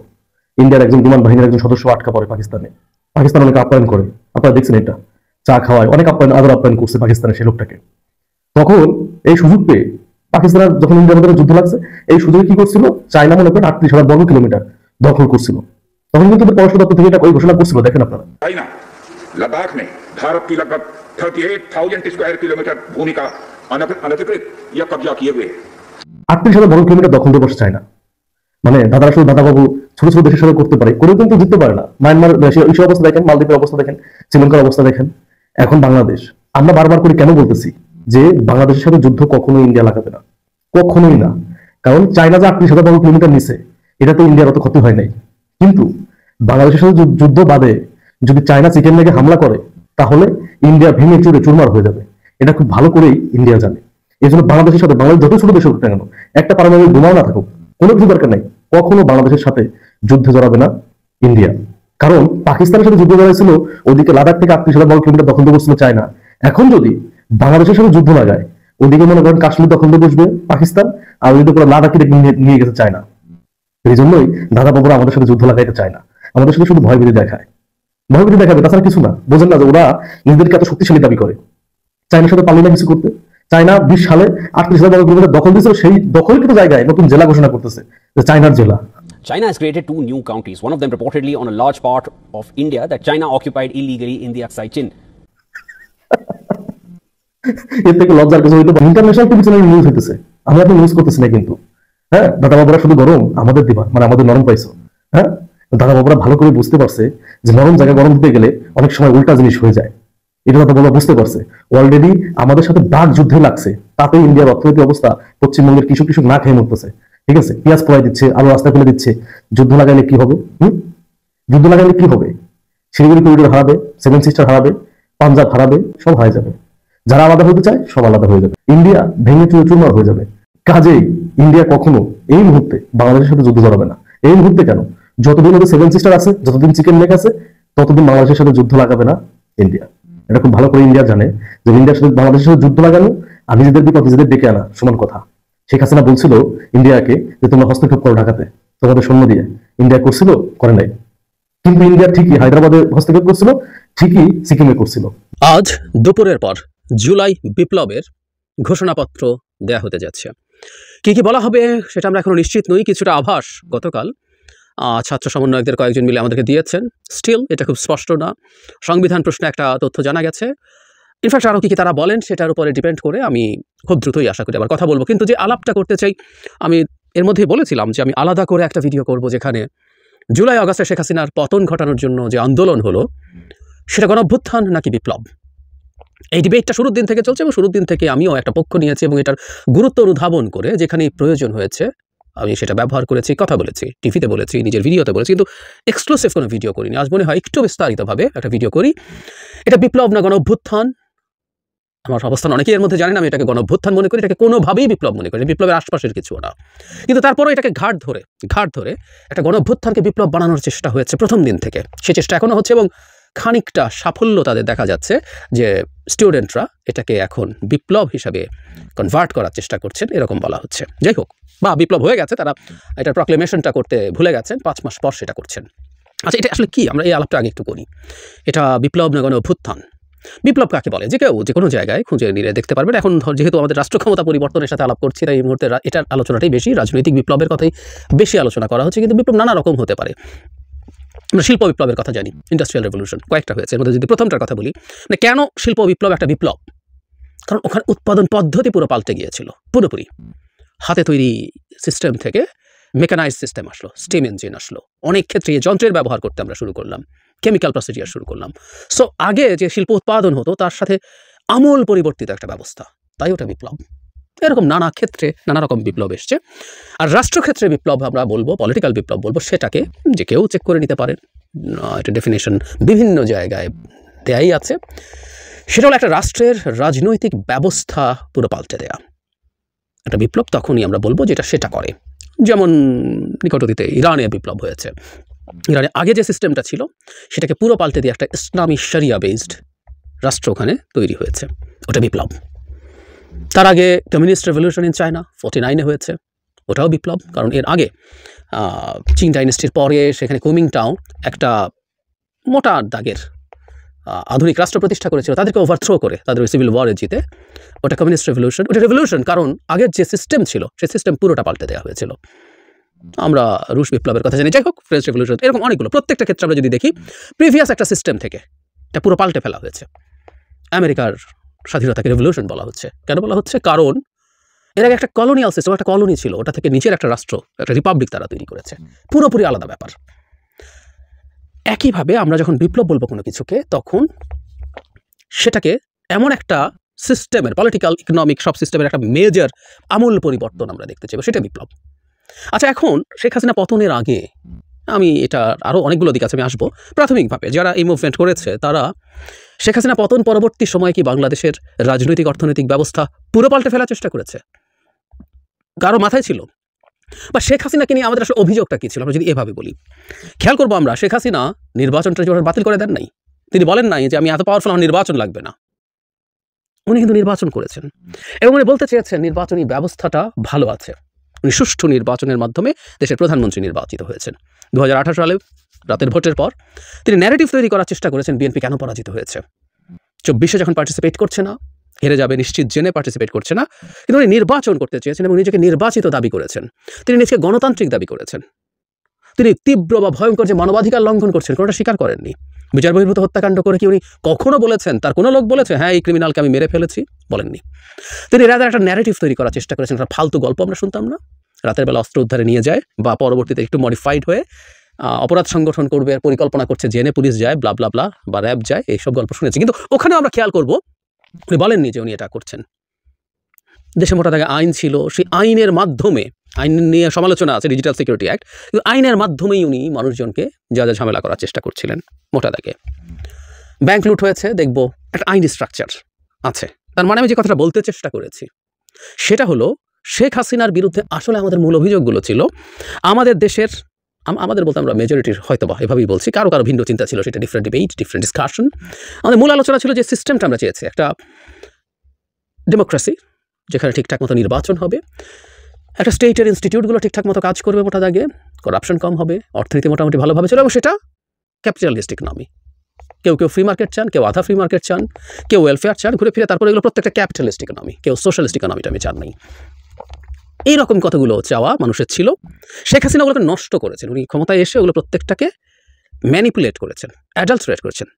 ইন্ডিয়ার একজন বিমান বাহিনীর একজন সদস্য আটকা পড়ে পাকিস্তানে। পাকিস্তান অনেক আপ্যায়ন করে, আপনারা দেখছেন এটা, চা খাওয়ায়, অনেক আদর আপ্যায়ন করছে পাকিস্তানের সেই লোকটাকে। তখন এই সুযোগ পেয়ে পাকিস্তানের যখন ইন্ডিয়ার মধ্যে যুদ্ধ লাগছে, এই সুযোগে কি করছিল, চায়না মনে করেন 38,000 বর্গ কিলোমিটার দখল করছিল। তখন কিন্তু পররাষ্ট্র দপ্তর থেকে এটা ওই ঘোষণা করছিল, দেখেন আপনারা। चाइना लद्दाख में भारत की लगभग 38,000 स्क्वायर किलोमीटर भूमि का अनधिकृत या कब्जा किए हुए 38,000 বর্গ কিলোমিটার দখল দিয়ে বসে চায়না। মানে দাদারা শুধু দাদাবাবু ছোট ছোট দেশের সাথে করতে পারে, করেও কিন্তু জিততে পারে না। মায়ানমার এই অবস্থা দেখেন, মালদ্বীপের অবস্থা দেখেন, শ্রীলঙ্কার অবস্থা দেখেন, এখন বাংলাদেশ। আমরা বারবার করে কেন বলতেছি যে বাংলাদেশের সাথে যুদ্ধ কখনোই ইন্ডিয়া লাগাবে না, কখনোই না। কারণ চায়না যে 38,000 বর্গ কিলোমিটার নিছে, এটা তো ইন্ডিয়ার অত ক্ষতি হয় নাই। কিন্তু বাংলাদেশের সাথে যুদ্ধ বাদে যদি চায়না চিকেন লেগে হামলা করে, তাহলে ইন্ডিয়া ভেঙে চুরে চুরমার হয়ে যাবে। এটা খুব ভালো করেই ইন্ডিয়া জানে। এই জন্য বাংলাদেশের সাথে, বাংলাদেশ যত ছোট দেশ হোক না কেন, একটা পারমাণবিক বোমাও না থাকুক, কোনো কিছু দরকার নাই, কখনো বাংলাদেশের সাথে যুদ্ধে জড়াবে না ইন্ডিয়া। কারণ পাকিস্তানের সাথে যুদ্ধ জড়াইছিল, ওদিকে লাদাখ থেকে 38,000 বর্গ কিলোমিটার দখল দিয়ে বসছিল চায়না। এখন যদি বাংলাদেশের সাথে যুদ্ধ লাগায়, ওদিকে মনে করেন কাশ্মীর দখল দিয়ে বসবে পাকিস্তান, আর ওইদিকে পুরো লাদাখি নিয়ে গেছে চায়না। এই জন্যই দাদা বাবুরা আমাদের সাথে যুদ্ধ লাগাইতে চায় না, আমাদের সাথে শুধু ভয়ভীতি দেখায়, ভয়ভীতি দেখাবে, তাছাড়া কিছু না। বোঝেন না যে ওরা নিজেদেরকে এত শক্তিশালী দাবি করে, চায়নার সাথে পারলে না কিছু করতে। চায়না 20 সালে 38,000 বর্গ কিলোমিটার দখল দিয়েছিল, সেই দখলকৃত জায়গায় নতুন জেলা ঘোষণা করতেছে, যে চায়নার জেলা। China has created 2 new counties, one of them reportedly on a large part of India that China occupied illegally in the Aksai Chin. এর থেকে লজ্জার কিছু হইতে পারে। ইন্টারন্যাশনাল টিভি চ্যানেলে নিউজ হইতেছে, আমি আপনি নিউজ করতেছি না কিন্তু। হ্যাঁ, দাদা বাবুরা শুধু গরম আমাদের দিবা, মানে আমাদের নরম পাইছো। হ্যাঁ, দাদা বাবুরা ভালো করে বুঝতে পারছে যে নরম জায়গায় গরম দিতে গেলে অনেক সময় উল্টা জিনিস হয়ে যায়। এটা দাদা বাবুরা বুঝতে পারছে। অলরেডি আমাদের সাথে দাগ যুদ্ধে লাগছে, তাতে ইন্ডিয়ার অর্থনৈতিক অবস্থা পশ্চিমবঙ্গের কৃষক না খেয়ে মরতেছে। ঠিক আছে, পেঁয়াজ পড়াই দিচ্ছে, আলু রাস্তা ফেলে দিচ্ছে। যুদ্ধ লাগাইলে কি হবে? যুদ্ধ লাগাইলে কি হবে? শিলিগুড়ি করিডোর হারাবে, 7 সিস্টার হারাবে, পাঞ্জাব হারাবে, সব হয়ে যাবে। যারা আলাদা হতে চায় সব আলাদা হয়ে যাবে, ইন্ডিয়া ভেঙে চুরে চুরমার হয়ে যাবে। কাজেই ইন্ডিয়া কখনো এই মুহূর্তে বাংলাদেশের সাথে যুদ্ধ জড়াবে না। এই মুহূর্তে কেন, যতদিন ওদের 7 সিস্টার আছে, যতদিন চিকেন লেগ আছে, ততদিন বাংলাদেশের সাথে যুদ্ধ লাগাবে না ইন্ডিয়া। এটা খুব ভালো করে ইন্ডিয়া জানে যে ইন্ডিয়ার সাথে বাংলাদেশের সাথে যুদ্ধ লাগানো আর নিজেদের বিপদ নিজেদের ডেকে আনা সমান কথা। শেখ হাসিনা বলছিল ইন্ডিয়াকে যে তোমরা হস্তক্ষেপ করো ঢাকাতে, তোমাদের সৈন্য দিয়ে। ইন্ডিয়া করছিল? করে নাই। কিন্তু ইন্ডিয়া ঠিকই হায়দ্রাবাদে হস্তক্ষেপ করছিল, ঠিকই সিকিমে করছিল। আজ দুপুরের পর জুলাই বিপ্লবের ঘোষণাপত্র দেয়া হতে যাচ্ছে। কি কি বলা হবে সেটা আমরা এখনো নিশ্চিত নই। কিছুটা আভাস গতকাল ছাত্র সমন্বয়কদের কয়েকজন মিলে আমাদেরকে দিয়েছেন। স্টিল এটা খুব স্পষ্ট না। সংবিধান প্রশ্নে একটা তথ্য জানা গেছে। ইনফ্যাক্ট আরও কি তারা বলেন সেটার উপরে ডিপেন্ড করে আমি খুব দ্রুতই আশা করি আবার কথা বলবো। কিন্তু যে আলাপটা করতে চাই, আমি এর মধ্যেই বলেছিলাম যে আমি আলাদা করে একটা ভিডিও করব যেখানে জুলাই আগস্টে শেখ হাসিনার পতন ঘটানোর জন্য যে আন্দোলন হলো সেটা গণঅভ্যুত্থান নাকি বিপ্লব। এই ডিবেটটা শুরুর দিন থেকে চলছে এবং শুরুর দিন থেকে আমিও একটা পক্ষ নিয়েছি এবং এটার গুরুত্ব অনুধাবন করে যেখানে প্রয়োজন হয়েছে আমি সেটা ব্যবহার করেছি, কথা বলেছি, টিভিতে বলেছি, নিজের ভিডিওতে বলেছি, কিন্তু এক্সক্লুসিভ কোনো ভিডিও করিনি। আজ মনে হয় একটু বিস্তারিতভাবে একটা ভিডিও করি। এটা বিপ্লব না গণঅভ্যুত্থান, আমার অবস্থান অনেকেই এর মধ্যে জানেন। আমি এটাকে গণঅভ্যুত্থান মনে করি, এটাকে কোনোভাবেই বিপ্লব মনে করি, বিপ্লবের আশপাশের কিছু না। কিন্তু তারপরেও এটাকে ঘাট ধরে একটা গণঅভ্যুত্থানকে বিপ্লব বানানোর চেষ্টা হয়েছে প্রথম দিন থেকে। সে চেষ্টা এখনো হচ্ছে এবং খানিকটা সাফল্য তাদের দেখা যাচ্ছে যে স্টুডেন্টরা এটাকে এখন বিপ্লব হিসাবে কনভার্ট করার চেষ্টা করছেন, এরকম বলা হচ্ছে। যাই হোক, বা বিপ্লব হয়ে গেছে, তারা এটার প্রক্লেমেশনটা করতে ভুলে গেছেন, 5 মাস পর সেটা করছেন। আচ্ছা, এটা আসলে কি? আমরা এই আলাপটা আগে একটু করি। এটা বিপ্লব না গণঅভ্যুত্থান? বিপ্লব কাকে বলে যে কেউ যে কোনো জায়গায় খুঁজে নিয়ে দেখতে পারবেন। এখন যেহেতু আমাদের রাষ্ট্র ক্ষমতা পরিবর্তনের সাথে আলাপ করছি, তাই এই মুহূর্তে এটার আলোচনাটাই বেশি, রাজনৈতিক বিপ্লবের কথাই বেশি আলোচনা করা হচ্ছে। কিন্তু বিপ্লব নানা রকম হতে পারে। আমরা শিল্প বিপ্লবের কথা জানি, ইন্ডাস্ট্রিয়াল রেভলিউশন কয়েকটা হয়েছে। এর মধ্যে যদি প্রথমটার কথা বলি, মানে কেন শিল্প বিপ্লব একটা বিপ্লব? কারণ ওখানে উৎপাদন পদ্ধতি পুরো পাল্টে গিয়েছিল, পুরোপুরি। হাতে তৈরি সিস্টেম থেকে মেকানাইজ সিস্টেম আসলো, স্টিম ইঞ্জিন আসলো, অনেক ক্ষেত্রে যন্ত্রের ব্যবহার করতে আমরা শুরু করলাম, কেমিক্যাল প্রসিডিয়ার শুরু করলাম। সো আগে যে শিল্প উৎপাদন হতো তার সাথে আমূল পরিবর্তিত একটা ব্যবস্থা, তাই ওটা বিপ্লব। এরকম নানা ক্ষেত্রে নানা রকম বিপ্লব এসছে। আর রাষ্ট্রক্ষেত্রে বিপ্লব আমরা বলবো, পলিটিক্যাল বিপ্লব বলবো, সেটাকে যে কেউ চেক করে নিতে পারেন, এটা ডেফিনেশন বিভিন্ন জায়গায় দেয়াই আছে। সেটা হলো একটা রাষ্ট্রের রাজনৈতিক ব্যবস্থা পুরো পাল্টে দেয়া। একটা বিপ্লব তখনই আমরা বলবো যেটা সেটা করে। যেমন নিকট অতীতে ইরানে বিপ্লব হয়েছে। ইরানে আগে যে সিস্টেমটা ছিল সেটাকে পুরো পাল্টে দিয়ে একটা ইসলামী শরিয়া বেসড রাষ্ট্র ওখানে তৈরি হয়েছে, ওটা বিপ্লব। তার আগে কমিউনিস্ট রেভলিউশন ইন চায়না 49-এ হয়েছে, ওটাও বিপ্লব। কারণ এর আগে চিং ডাইনেস্টির পরে সেখানে কুমিংটাও একটা মোটা দাগের আধুনিক রাষ্ট্র প্রতিষ্ঠা করেছিল, তাদেরকে ওভারথ্রো করে তাদের সিভিল ওয়ারে জিতে। ওটা কমিউনিস্ট রেভলিউশন, ওটা রেভলিউশন, কারণ আগের যে সিস্টেম ছিল সেই সিস্টেম পুরোটা পাল্টে দেওয়া হয়েছিল। আমরা রুশ বিপ্লবের কথা জানি, যাই হোক, ফ্রেঞ্চ রেভলিউশন, এরকম অনেকগুলো। প্রত্যেকটা ক্ষেত্রে আমরা যদি দেখি প্রিভিয়াস একটা সিস্টেম থেকে এটা পুরো পাল্টে ফেলা হয়েছে। আমেরিকার স্বাধীনতাকে রেভলিউশন বলা হচ্ছে। কেন বলা হচ্ছে? কারণ এর আগে একটা কলোনিয়াল সিস্টেম, একটা কলোনি ছিল, ওটা থেকে নিচের একটা রাষ্ট্র, একটা রিপাবলিক তারা তৈরি করেছে, পুরোপুরি আলাদা ব্যাপার। একইভাবে আমরা যখন বিপ্লব বলবো কোনো কিছুকে, তখন সেটাকে এমন একটা সিস্টেমের, পলিটিক্যাল, ইকোনমিক, সব সিস্টেমের একটা মেজর আমূল পরিবর্তন আমরা দেখতে চাইবো, সেটা বিপ্লব। আচ্ছা, এখন শেখ হাসিনা পতনের আগে, আমি এটা আরও অনেকগুলো দিক আছে, আমি আসবো। প্রাথমিকভাবে যারা এই মুভমেন্ট করেছে তারা শেখ হাসিনা পতন পরবর্তী সময় কি বাংলাদেশের রাজনৈতিক অর্থনৈতিক ব্যবস্থা পুরো পাল্টে ফেলার চেষ্টা করেছে? কারো মাথায় ছিল? বা শেখ হাসিনাকে নিয়ে আমাদের আসলে অভিযোগটা কী ছিল আমরা যদি এভাবে বলি? খেয়াল করবো আমরা, শেখ হাসিনা নির্বাচনটা জোর বাতিল করে দেন নাই। তিনি বলেন নাই যে আমি এত পাওয়ারফুল, আমার নির্বাচন লাগবে না। উনি কিন্তু নির্বাচন করেছেন এবং উনি বলতে চেয়েছেন নির্বাচনী ব্যবস্থাটা ভালো আছে। উনি সুষ্ঠু নির্বাচনের মাধ্যমে দেশের প্রধানমন্ত্রী নির্বাচিত হয়েছেন। 2018 সালে রাতের ভোটের পর তিনি ন্যারেটিভ তৈরি করার চেষ্টা করেছেন বিএনপি কেন পরাজিত হয়েছে। 24-এ যখন পার্টিসিপেট করছে না, হেরে যাবে নিশ্চিত জেনে পার্টিসিপেট করছে না, কিন্তু উনি নির্বাচন করতে চেয়েছেন এবং নিজেকে নির্বাচিত দাবি করেছেন। তিনি নিজেকে গণতান্ত্রিক দাবি করেছেন। তিনি তীব্র বা ভয়ঙ্কর যে মানবাধিকার লঙ্ঘন করছেন কোনোটা স্বীকার করেননি। বিচার বহির্ভূত হত্যাকাণ্ড করে কি উনি কখনো বলেছেন, তার কোনো লোক বলেছে হ্যাঁ এই ক্রিমিনালকে আমি মেরে ফেলেছি? বলেননি। তিনি রাতের একটা ন্যারেটিভ তৈরি করার চেষ্টা করেছেন, একটা ফালতু গল্প আমরা শুনতাম না, রাতের বেলা অস্ত্র উদ্ধারে নিয়ে যায় বা পরবর্তীতে একটু মডিফাইড হয়ে অপরাধ সংগঠন করবে পরিকল্পনা করছে, জেনে পুলিশ যায়, ব্লা ব্লা ব্লা, বা র্যাব যায়, এইসব গল্প শুনেছি। কিন্তু ওখানেও আমরা খেয়াল করবো উনি বলেননি যে উনি এটা করছেন। দেশে মোটা দাগে আইন ছিল, সেই আইনের মাধ্যমে, আইন নিয়ে সমালোচনা আছে, ডিজিটাল সিকিউরিটি অ্যাক্ট, কিন্তু আইনের মাধ্যমেই উনি মানুষজনকে যা যা ঝামেলা করার চেষ্টা করছিলেন। মোটা দাগে ব্যাংক লুট হয়েছে, দেখবো একটা আইন স্ট্রাকচার আছে। তার মানে আমি যে কথাটা বলতে চেষ্টা করেছি সেটা হলো শেখ হাসিনার বিরুদ্ধে আসলে আমাদের মূল অভিযোগগুলো ছিল আমাদের দেশের, আমাদের বলতে আমরা মেজরিটির হয়তো বা এভাবেই বলছি, কারো কারো ভিন্ন চিন্তা ছিল, সেটা ডিফারেন্ট ডিবেট, ডিফারেন্ট ডিসকাশন। আমাদের মূল আলোচনা ছিল যে সিস্টেমটা আমরা চেয়েছি একটা ডেমোক্রেসি, যেখানে ঠিকঠাক মতো নির্বাচন হবে, একটা স্টেটের ইনস্টিটিউটগুলো ঠিকঠাক মতো কাজ করবে মোটা দাগে, করাপশন কম হবে, অর্থনীতি মোটামুটি ভালোভাবে চলে, এবং সেটা ক্যাপিটালিস্ট ইকোনমি। কেউ কেউ ফ্রি মার্কেট চান, কেউ আধা ফ্রি মার্কেট চান, কেউ ওয়েলফেয়ার চান, ঘুরে ফিরে তারপরে এগুলো প্রত্যেকটা ক্যাপিটালিস্ট ইকোনমি, কেউ সোশ্যালিস্ট ইকোনমিটা আমি চান নাই। এইরকম কতগুলো চাওয়া মানুষের ছিল। শেখ হাসিনা ওগুলোকে নষ্ট করেছেন, উনি ক্ষমতায় এসে ওগুলো প্রত্যেকটাকে ম্যানিপুলেট করেছেন, অ্যাডাল্টারেট করেছেন।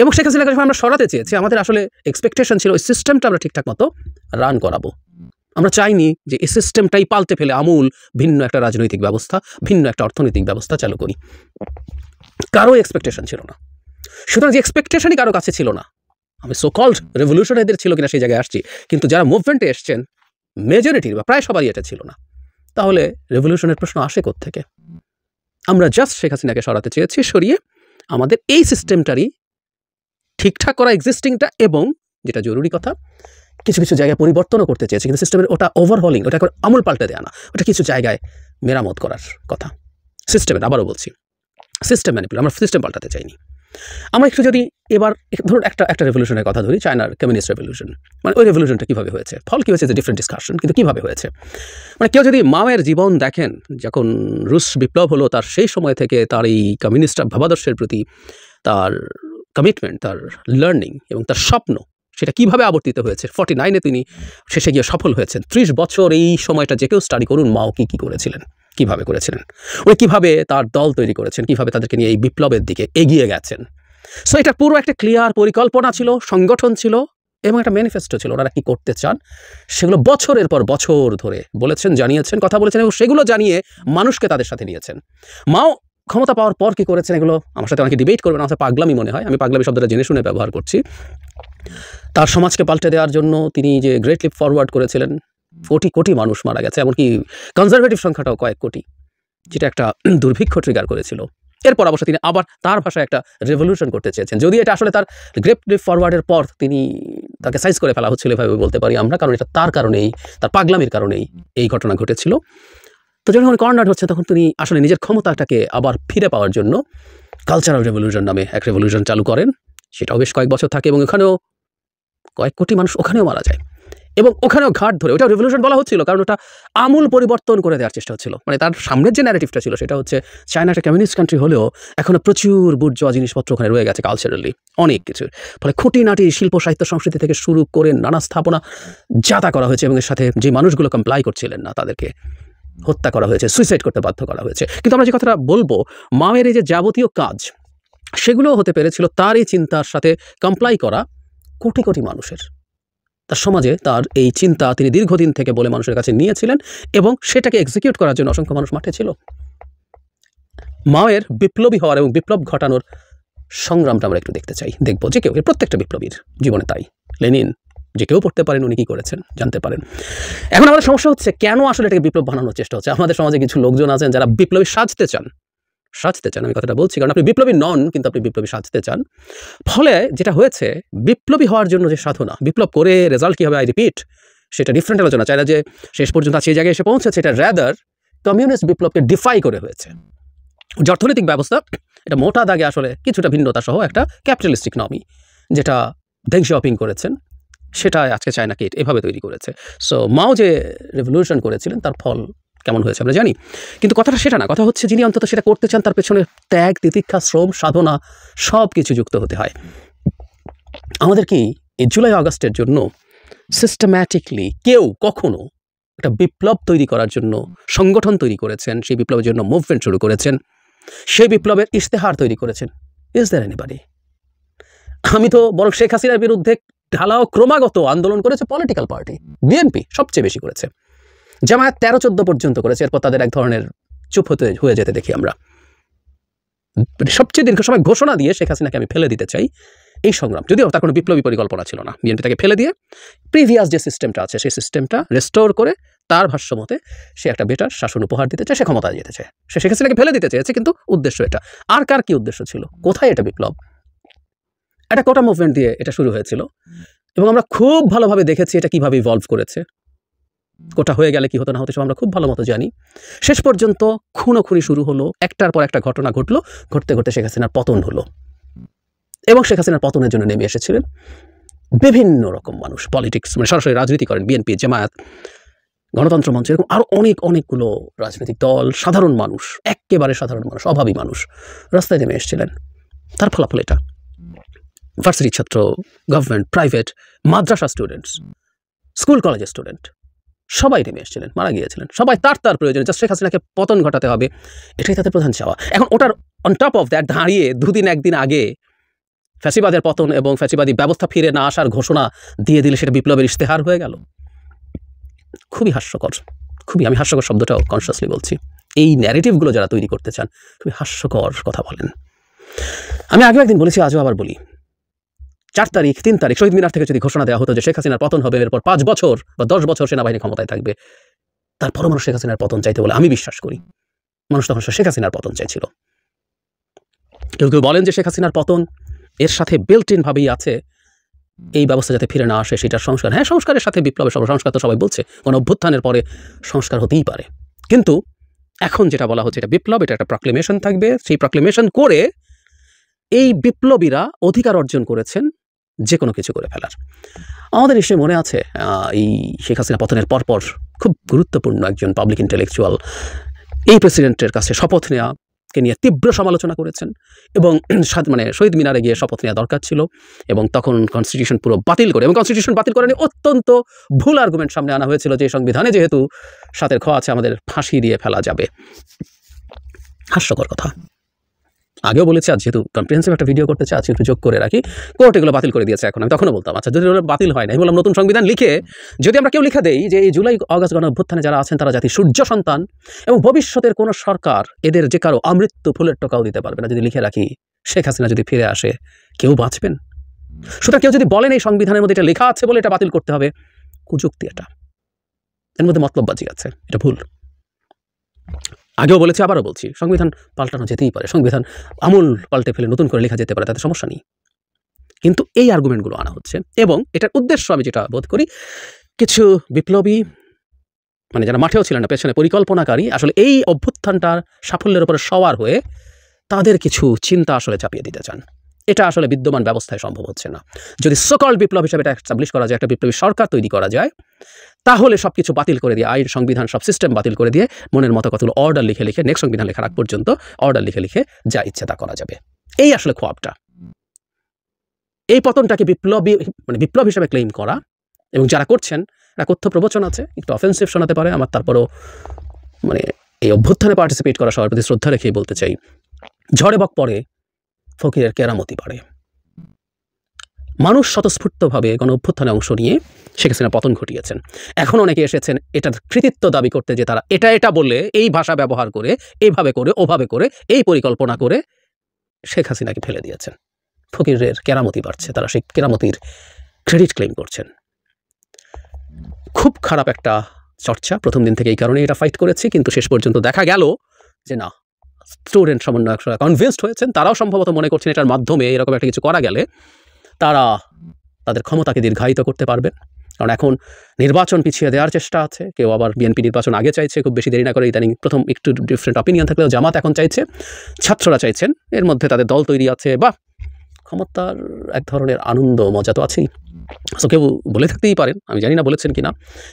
এবং শেখ হাসিনাকে যখন আমরা সরাতে চেয়েছি, আমাদের আসলে এক্সপেকটেশন ছিল ওই সিস্টেমটা আমরা ঠিকঠাক মতো রান করাবো। আমরা চাইনি যে এই সিস্টেমটাই পাল্টে ফেলে আমূল ভিন্ন একটা রাজনৈতিক ব্যবস্থা, ভিন্ন একটা অর্থনৈতিক ব্যবস্থা চালু করি। কারো এক্সপেকটেশন ছিল না। সুতরাং যে এক্সপেকটেশনই কারো কাছে ছিল না, আমি সো কল্ড রেভলিউশন এদের ছিল কিনা সেই জায়গায় আসছি, কিন্তু যারা মুভমেন্টে এসছেন মেজরিটির বা প্রায় সবারই এটা ছিল না। তাহলে রেভলিউশনের প্রশ্ন আসে কোত্থেকে? আমরা জাস্ট শেখ হাসিনাকে সরাতে চেয়েছি, সরিয়ে আমাদের এই সিস্টেমটারই ঠিকঠাক করা এক্সিস্টিংটা, এবং যেটা জরুরি কথা, কিছু কিছু জায়গায় পরিবর্তনও করতে চেয়েছি, কিন্তু সিস্টেমের ওটা ওভারহলিং, ওটা আমূল পাল্টে দেওয়া না, ওটা কিছু জায়গায় মেরামত করার কথা। সিস্টেমের, আবারও বলছি, সিস্টেম ম্যানিপুলেট, আমরা সিস্টেম পাল্টাতে চাইনি। আমরা একটু যদি এবার ধরুন একটা রেভলিউশনের কথা ধরি, চায়নার কমিউনিস্ট রেভলিউশন, মানে ওই রেভলিউশনটা কীভাবে হয়েছে, ফল কী হয়েছে, ডিফারেন্ট ডিসকাশন, কিন্তু কীভাবে হয়েছে, মানে কেউ যদি মাওয়ের জীবন দেখেন, যখন রুশ বিপ্লব হলো, তার সেই সময় থেকে তার এই কমিউনিস্ট ভাবাদর্শের প্রতি তার কমিটমেন্ট, তার লার্নিং এবং তার স্বপ্ন, সেটা কীভাবে আবর্তিত হয়েছে। 49-এ তিনি শেষে গিয়ে সফল হয়েছেন। 30 বছর এই সময়টা যে কেউ স্টাডি করুন, মাও কী করেছিলেন, কীভাবে করেছিলেন, উনি কীভাবে তার দল তৈরি করেছেন, কীভাবে তাদেরকে নিয়ে এই বিপ্লবের দিকে এগিয়ে গেছেন। সো এটা পুরো একটা ক্লিয়ার পরিকল্পনা ছিল, সংগঠন ছিল, এবং একটা ম্যানিফেস্টো ছিল। ওনারা কী করতে চান সেগুলো বছরের পর বছর ধরে বলেছেন, জানিয়েছেন, কথা বলেছেন, এবং সেগুলো জানিয়ে মানুষকে তাদের সাথে নিয়েছেন। মাও ক্ষমতা পাওয়ার পর কী করেছেন, এগুলো আমার সাথে অনেকে ডিবেট করবেন, আমার পাগলামি মনে হয়, আমি পাগলামি শব্দটা জেনে শুনে ব্যবহার করছি। তার সমাজকে পাল্টে দেওয়ার জন্য তিনি যে গ্রেট লিপ ফরওয়ার্ড করেছিলেন, কোটি কোটি মানুষ মারা গেছে, এমনকি কনজারভেটিভ সংখ্যাটাও কয়েক কোটি, যেটা একটা দুর্ভিক্ষ ট্রিগার করেছিল। এরপর অবশ্য তিনি আবার তার ভাষায় একটা রেভলিউশন করতে চেয়েছেন, যদি এটা আসলে তার গ্রেট লিপ ফরওয়ার্ডের পর তাকে সাইজ করে ফেলা হচ্ছিল এভাবে বলতে পারি আমরা, কারণ এটা তার কারণেই, তার পাগলামির কারণেই এই ঘটনা ঘটেছিল। তো যখন কর্নার হচ্ছে, তখন তিনি আসলে নিজের ক্ষমতাটাকে আবার ফিরে পাওয়ার জন্য কালচারাল রেভলিউশন নামে এক রেভলিউশন চালু করেন। সেটাও বেশ কয়েক বছর থাকে, এবং ওখানেও কয়েক কোটি মানুষ ওখানেও মারা যায়, এবং ওখানেও ঘাট ধরে, ওটা রেভলিউশন বলা হচ্ছিল কারণ ওটা আমূল পরিবর্তন করে দেওয়ার চেষ্টা হচ্ছিল। মানে তার সামনের যে ন্যারেটিভটা ছিল সেটা হচ্ছে, চায়না একটা কমিউনিস্ট কান্ট্রি হলেও এখনো প্রচুর বুর্জোয়া জিনিসপত্র ওখানে রয়ে গেছে কালচারালি, অনেক কিছু। ফলে খুঁটিনাটি শিল্প সাহিত্য সংস্কৃতি থেকে শুরু করে নানা স্থাপনা যাতা করা হয়েছে, এবং এর সাথে যে মানুষগুলো কমপ্লাই করছিলেন না তাদেরকে হত্যা করা হয়েছে, সুইসাইড করতে বাধ্য করা হয়েছে। কিন্তু আমরা যে কথাটা বলবো, মাওয়ের এই যে যাবতীয় কাজ, সেগুলো হতে পেরেছিল তার এই চিন্তার সাথে কমপ্লাই করা কোটি কোটি মানুষের। তার সমাজে তার এই চিন্তা তিনি দীর্ঘদিন থেকে বলে মানুষের কাছে নিয়েছিলেন, এবং সেটাকে এক্সিকিউট করার জন্য অসংখ্য মানুষ মাঠে ছিল। মাওয়ের বিপ্লবী হওয়ার এবং বিপ্লব ঘটানোর সংগ্রামটা আমরা একটু দেখতে চাই, দেখবো যে কেউ, প্রত্যেকটা বিপ্লবীর জীবনে তাই। লেনিন যে কেউ পড়তে পারেন, উনি কী করেছেন জানতে পারেন। এখন আমাদের সমস্যা হচ্ছে, কেন আসলে এটাকে বিপ্লব বানানোর চেষ্টা হচ্ছে। আমাদের সমাজে কিছু লোকজন আছেন যারা বিপ্লবী সাজতে চান, আমি কথাটা বলছি কারণ আপনি বিপ্লবী নন, কিন্তু আপনি বিপ্লবী সাজতে চান। ফলে যেটা হয়েছে, বিপ্লবী হওয়ার জন্য যে সাধনা, বিপ্লব করে রেজাল্ট কী হবে, আই রিপিট, সেটা ডিফারেন্ট আলোচনা। চাইনা যে শেষ পর্যন্ত সেই জায়গায় এসে পৌঁছেছে, এটা র্যাদার কমিউনিস্ট বিপ্লবকে ডিফাই করে হয়েছে। যে অর্থনৈতিক ব্যবস্থা, এটা মোটা দাগে আসলে কিছুটা ভিন্নতা সহ একটা ক্যাপিটালিস্ট ইকোনমি, যেটা দেং শপিং করেছেন, সেটা আজকে চায়নাকে এভাবে তৈরি করেছে। সো মাও যে রেভলিউশন করেছিলেন, তার ফল কেমন হয়েছে আমরা জানি, কিন্তু কথাটা সেটা না। কথা হচ্ছে, যিনি অন্তত সেটা করতে চান, তার পেছনে ত্যাগ, তিতিক্ষা, শ্রম, সাধনা সব কিছু যুক্ত হতে হয়। আমাদের কি এই জুলাই আগস্টের জন্য সিস্টেম্যাটিকলি কেউ কখনো একটা বিপ্লব তৈরি করার জন্য সংগঠন তৈরি করেছেন, সেই বিপ্লবের জন্য মুভমেন্ট শুরু করেছেন, সেই বিপ্লবের ইশতেহার তৈরি করেছেন? Is there anybody? আমি তো বরং শেখ হাসিনার বিরুদ্ধে ঢালাও ক্রমাগত আন্দোলন করেছে পলিটিক্যাল পার্টি, বিএনপি সবচেয়ে বেশি করেছে, জামায়াত 13-14 পর্যন্ত করেছে। এরপর তাদের এক ধরনের চুপ হয়ে যেতে দেখি আমরা। সবচেয়ে দীর্ঘ সময় ঘোষণা দিয়ে শেখ হাসিনাকে আমি ফেলে দিতে চাই এই সংগ্রাম, যদিও তার কোনো বিপ্লবী পরিকল্পনা ছিল না। বিএনপি তাকে ফেলে দিয়ে প্রিভিয়াস যে সিস্টেমটা আছে সেই সিস্টেমটা রেস্টোর করে তার ভাষ্য মতে সে একটা বেটার শাসন উপহার দিতে চায়, সে ক্ষমতায় যেতে চায়, সে শেখ হাসিনাকে ফেলে দিতে চেয়েছে। কিন্তু উদ্দেশ্য এটা। আর কার কি উদ্দেশ্য ছিল? কোথায় এটা বিপ্লব? একটা কোটা মুভমেন্ট দিয়ে এটা শুরু হয়েছিল, এবং আমরা খুব ভালোভাবে দেখেছি এটা কিভাবে ইভলভ করেছে। কোটা হয়ে গেলে কি হতো না হতো সব আমরা খুব ভালো মতো জানি। শেষ পর্যন্ত খুনোখুনি শুরু হলো, একটার পর একটা ঘটনা ঘটলো, ঘটতে ঘটতে শেখ হাসিনার পতন হলো। এবং শেখ হাসিনার পতনের জন্য নেমে এসেছিলেন বিভিন্ন রকম মানুষ, পলিটিক্স মানে সরাসরি রাজনীতি করেন, বিএনপি, জামায়াত, গণতন্ত্র মঞ্চ, এরকম আরও অনেকগুলো রাজনৈতিক দল, সাধারণ মানুষ, একেবারে সাধারণ মানুষ, অভাবী মানুষ রাস্তায় নেমে এসেছিলেন। তার ফলাফল এটা। ভার্সিটির ছাত্র, গভর্নমেন্ট, প্রাইভেট, মাদ্রাসা স্টুডেন্টস, স্কুল কলেজের স্টুডেন্ট সবাই নেমে এসেছিলেন, মারা গিয়েছিলেন। সবাই তার প্রয়োজনে জাস্ট শেখ হাসিনাকে পতন ঘটাতে হবে, এটাই তাদের প্রধান চাওয়া। এখন ওটার অন টপ অফ দ্যাট দাঁড়িয়ে একদিন আগে ফ্যাসিবাদের পতন এবং ফ্যাসিবাদী ব্যবস্থা ফিরে না আসার ঘোষণা দিয়ে দিলে সেটা বিপ্লবের ইশতেহার হয়ে গেল। খুবই হাস্যকর, আমি হাস্যকর শব্দটাও কনসিয়াসলি বলছি। এই ন্যারেটিভগুলো যারা তৈরি করতে চান খুবই হাস্যকর কথা বলেন। আমি আগেও একদিন বলেছি, আজও আবার বলি, 4 তারিখ 3 তারিখ শহীদ মিনার থেকে যদি ঘোষণা দেওয়া হতো যে শেখ হাসিনার পতন হবে, এরপর 5 বছর বা 10 বছর সেনাবাহিনী ক্ষমতায় থাকবে, তারপরও মানুষ শেখ হাসিনার পতন চাইতে বলে আমি বিশ্বাস করি। মানুষ তখন শেখ হাসিনার পতন চাইছিল। কেউ বলেন যে শেখ হাসিনার পতন এর সাথে বিল্ট ইন ভাবেই আছে এই ব্যবস্থা যাতে ফিরে না আসে সেটার সংস্কার। হ্যাঁ, সংস্কারের সাথে বিপ্লবের সংস্কার তো সবাই বলছে, কোনো অভ্যুত্থানের পরে সংস্কার হতেই পারে। কিন্তু এখন যেটা বলা হচ্ছে এটা বিপ্লব, এটা একটা প্রক্লেমেশন থাকবে। সেই প্রক্লেমেশন করে এই বিপ্লবীরা অধিকার অর্জন করেছেন যে কোনো কিছু করে ফেলার। আমাদের নিশ্চয়ই মনে আছে এই শেখ হাসিনা পতনের পরপর খুব গুরুত্বপূর্ণ একজন পাবলিক ইন্টেলেকচুয়াল এই প্রেসিডেন্টের কাছে শপথ নেওয়াকে নিয়ে তীব্র সমালোচনা করেছেন এবং শহীদ মিনারে গিয়ে শপথ নেওয়া দরকার ছিল এবং তখন কনস্টিটিউশন পুরো বাতিল করে, এবং কনস্টিটিউশন বাতিল করে নিয়ে অত্যন্ত ভুল আর্গুমেন্ট সামনে আনা হয়েছিল যে সংবিধানে যেহেতু 7 খ আছে আমাদের ফাঁসি দিয়ে ফেলা যাবে। হাস্যকর কথা। আগেও বলেছি, আজ যেহেতু কম্প্রিহেন্সিভ একটা ভিডিও করতে চাই, একটু যোগ করে রাখি। কোর্ট এগুলো বাতিল করে দিয়েছে। এখন আমি তখনও বলতাম, আচ্ছা যদি বাতিল হয় না, আমি বললাম নতুন সংবিধান লিখে যদি আমরা কেউ লিখে দেই যে এই জুলাই আগস্ট গণ অভ্যুত্থানে যারা আছেন তারা জাতির সূর্য সন্তান এবং ভবিষ্যতের কোনো সরকার এদের যে কারো আমৃত্যু ফুলের টোকাও দিতে পারবে না, যদি লিখে রাখি শেখ হাসিনা যদি ফিরে আসে কেউ বাঁচবেন। সুতরাং কেউ যদি বলেন এই সংবিধানের মধ্যে এটা লেখা আছে বলে এটা বাতিল করতে হবে, কুযুক্তি এটা, এর মধ্যে মতলববাজি আছে, এটা ভুল। আগেও বলেছি, আবারও বলছি, সংবিধান পাল্টানো যেতেই পারে, সংবিধান আমূল পাল্টে ফেলে নতুন করে লেখা যেতে পারে, তাতে সমস্যা নেই। কিন্তু এই আর্গুমেন্টগুলো আনা হচ্ছে এবং এটার উদ্দেশ্য আমি যেটা বোধ করি, কিছু বিপ্লবী যারা মাঠেও ছিলেন না, পেছনে পরিকল্পনাকারী আসলে এই অভ্যুত্থানটার সাফল্যের উপরে সওয়ার হয়ে তাদের কিছু চিন্তা আসলে চাপিয়ে দিতে চান। এটা আসলে বিদ্যমান ব্যবস্থায় সম্ভব হচ্ছে না। যদি সকল বিপ্লব হিসেবে এটা এস্টাবলিশ করা যায়, একটা বিপ্লবী সরকার তৈরি করা যায়, তাহলে সবকিছু বাতিল করে দিয়ে, আইন সংবিধান সব সিস্টেম বাতিল করে দিয়ে মনের মতো কতগুলো অর্ডার লিখে নেক্সট সংবিধান লেখার আগ পর্যন্ত অর্ডার লিখে যা ইচ্ছে তা করা যাবে। এই আসলে খোয়াবটা। এই পতনটাকে বিপ্লব হিসেবে ক্লেম করা এবং যারা করছেন একটা কথ্য প্রবচন আছে, একটু অফেন্সিভ শোনাতে পারে আমার, তারপরও এই অভ্যুত্থানে পার্টিসিপেট করা সবার প্রতি শ্রদ্ধা রেখেই বলতে চাই, ঝড়ে বক পড়ে ফকিরের কেরামতি বাড়ে। মানুষ স্বতঃস্ফূর্তভাবে গণ অভ্যুত্থানে অংশ নিয়ে শেখ হাসিনা পতন ঘটিয়েছেন। এখন অনেকে এসেছেন এটার কৃতিত্ব দাবি করতে, যে তারা এটা বলে, এই ভাষা ব্যবহার করে, এইভাবে করে, ওভাবে করে, এই পরিকল্পনা করে শেখ হাসিনাকে ফেলে দিয়েছেন। ফকিরের কেরামতি বাড়ছে, তারা সেই কেরামতির ক্রেডিট ক্লেম করছেন। খুব খারাপ একটা চর্চা। প্রথম দিন থেকে এই কারণে এটা ফাইট করেছি, কিন্তু শেষ পর্যন্ত দেখা গেল যে না, স্টুডেন্ট সমন্বয়করা কনভিন্সড হয়েছেন, তারাও সম্ভবত মনে করছেন এটার মাধ্যমে এরকম একটা কিছু করা গেলে তারা তাদের ক্ষমতাকে দীর্ঘায়িত করতে পারবেন। কারণ এখন নির্বাচন পিছিয়ে দেওয়ার চেষ্টা আছে, কেউ আবার বিএনপি নির্বাচন আগে চাইছে, খুব বেশি দেরি না করে। ইদানিং প্রথম একটু ডিফারেন্ট অপিনিয়ন থাকলেও জামাত এখন চাইছে, ছাত্ররা চাইছেন, এর মধ্যে তাদের দল তৈরি আছে, বা ক্ষমতার এক ধরনের আনন্দ মজা তো আছেই। সো কেউ বলে থাকতেই পারেন, আমি জানি না বলেছেন কিনা,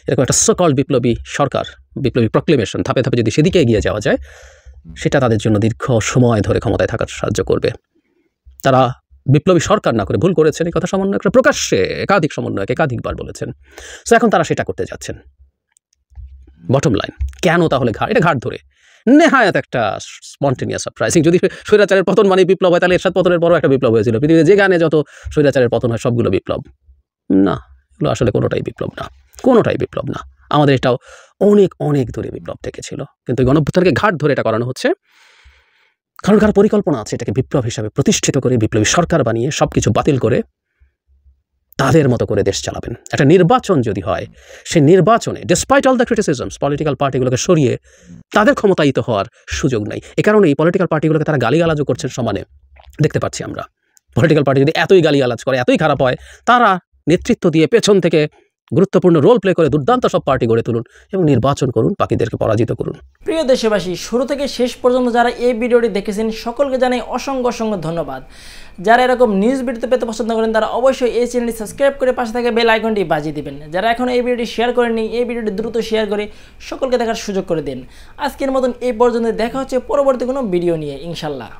এরকম একটা সকল বিপ্লবী সরকার, বিপ্লবী প্রক্লেমেশন ধাপে ধাপে যদি সেদিকে এগিয়ে যাওয়া যায়, সেটা তাদের জন্য দীর্ঘ সময় ধরে ক্ষমতায় থাকার সাহায্য করবে। তারা বিপ্লবী সরকার না করে ভুল করেছেন, এই কথা সমন্বয়করা প্রকাশ্যে একাধিক সমন্বয়কে একাধিকবার বলেছেন। সো এখন তারা সেটা করতে যাচ্ছেন। বটম লাইন, কেন তাহলে এটা ঘাট ধরে নেহায়াত একটা স্পন্টেনিয়াস সারপ্রাইজিং। যদি স্বৈরাচারের পতন বিপ্লব হয়, তাহলে এরশাদ পতনের পরও একটা বিপ্লব হয়েছিল। পৃথিবীতে যে গানে যত স্বৈরাচারের পতন হয় সবগুলো বিপ্লব না, এগুলো আসলে কোনোটাই বিপ্লব না। আমাদের এটাও অনেক দূরে বিপ্লব থেকে ছিল, কিন্তু গণঅভ্যুত্থানকে ঘাট ধরে এটা করানো হচ্ছে কারণ কার পরিকল্পনা আছে এটাকে বিপ্লব হিসাবে প্রতিষ্ঠিত করে, বিপ্লবী সরকার বানিয়ে সবকিছু বাতিল করে তাদের মতো করে দেশ চালাবেন। একটা নির্বাচন যদি হয়, সেই নির্বাচনে despite all the criticisms political পার্টিগুলোকে সরিয়ে তাদের ক্ষমতায়িত হওয়ার সুযোগ নাই। এ কারণে এই পলিটিক্যাল পার্টিগুলোকে তারা গালিগালাজও করছেন সমানে, দেখতে পাচ্ছি আমরা। পলিটিক্যাল পার্টি যদি এতই গালিগালাজ করে, এতই খারাপ হয়, তারা নেতৃত্ব দিয়ে পেছন থেকে গুরুত্বপূর্ণ রোল প্লে করে দুর্দান্ত সব পার্টি গড়ে তুলুন এবং নির্বাচন করুন, বাকিদেরকে পরাজিত করুন। প্রিয় দেশবাসী, শুরু থেকে শেষ পর্যন্ত যারা এই ভিডিওটি দেখেছেন সকলকে জানাই অসংখ্য অসংখ্য ধন্যবাদ। যারা এরকম নিউজ ভিডিও পেতে পছন্দ করেন তারা অবশ্যই এই চ্যানেলটি সাবস্ক্রাইব করে পাশে থাকা বেল আইকনটি বাজিয়ে দিবেন। যারা এখন এই ভিডিওটি শেয়ার করেননি, এই ভিডিওটি দ্রুত শেয়ার করে সকলকে দেখার সুযোগ করে দিন। আজকের মতন এই পর্যন্ত, দেখা হচ্ছে পরবর্তী কোনো ভিডিও নিয়ে ইনশাল্লাহ।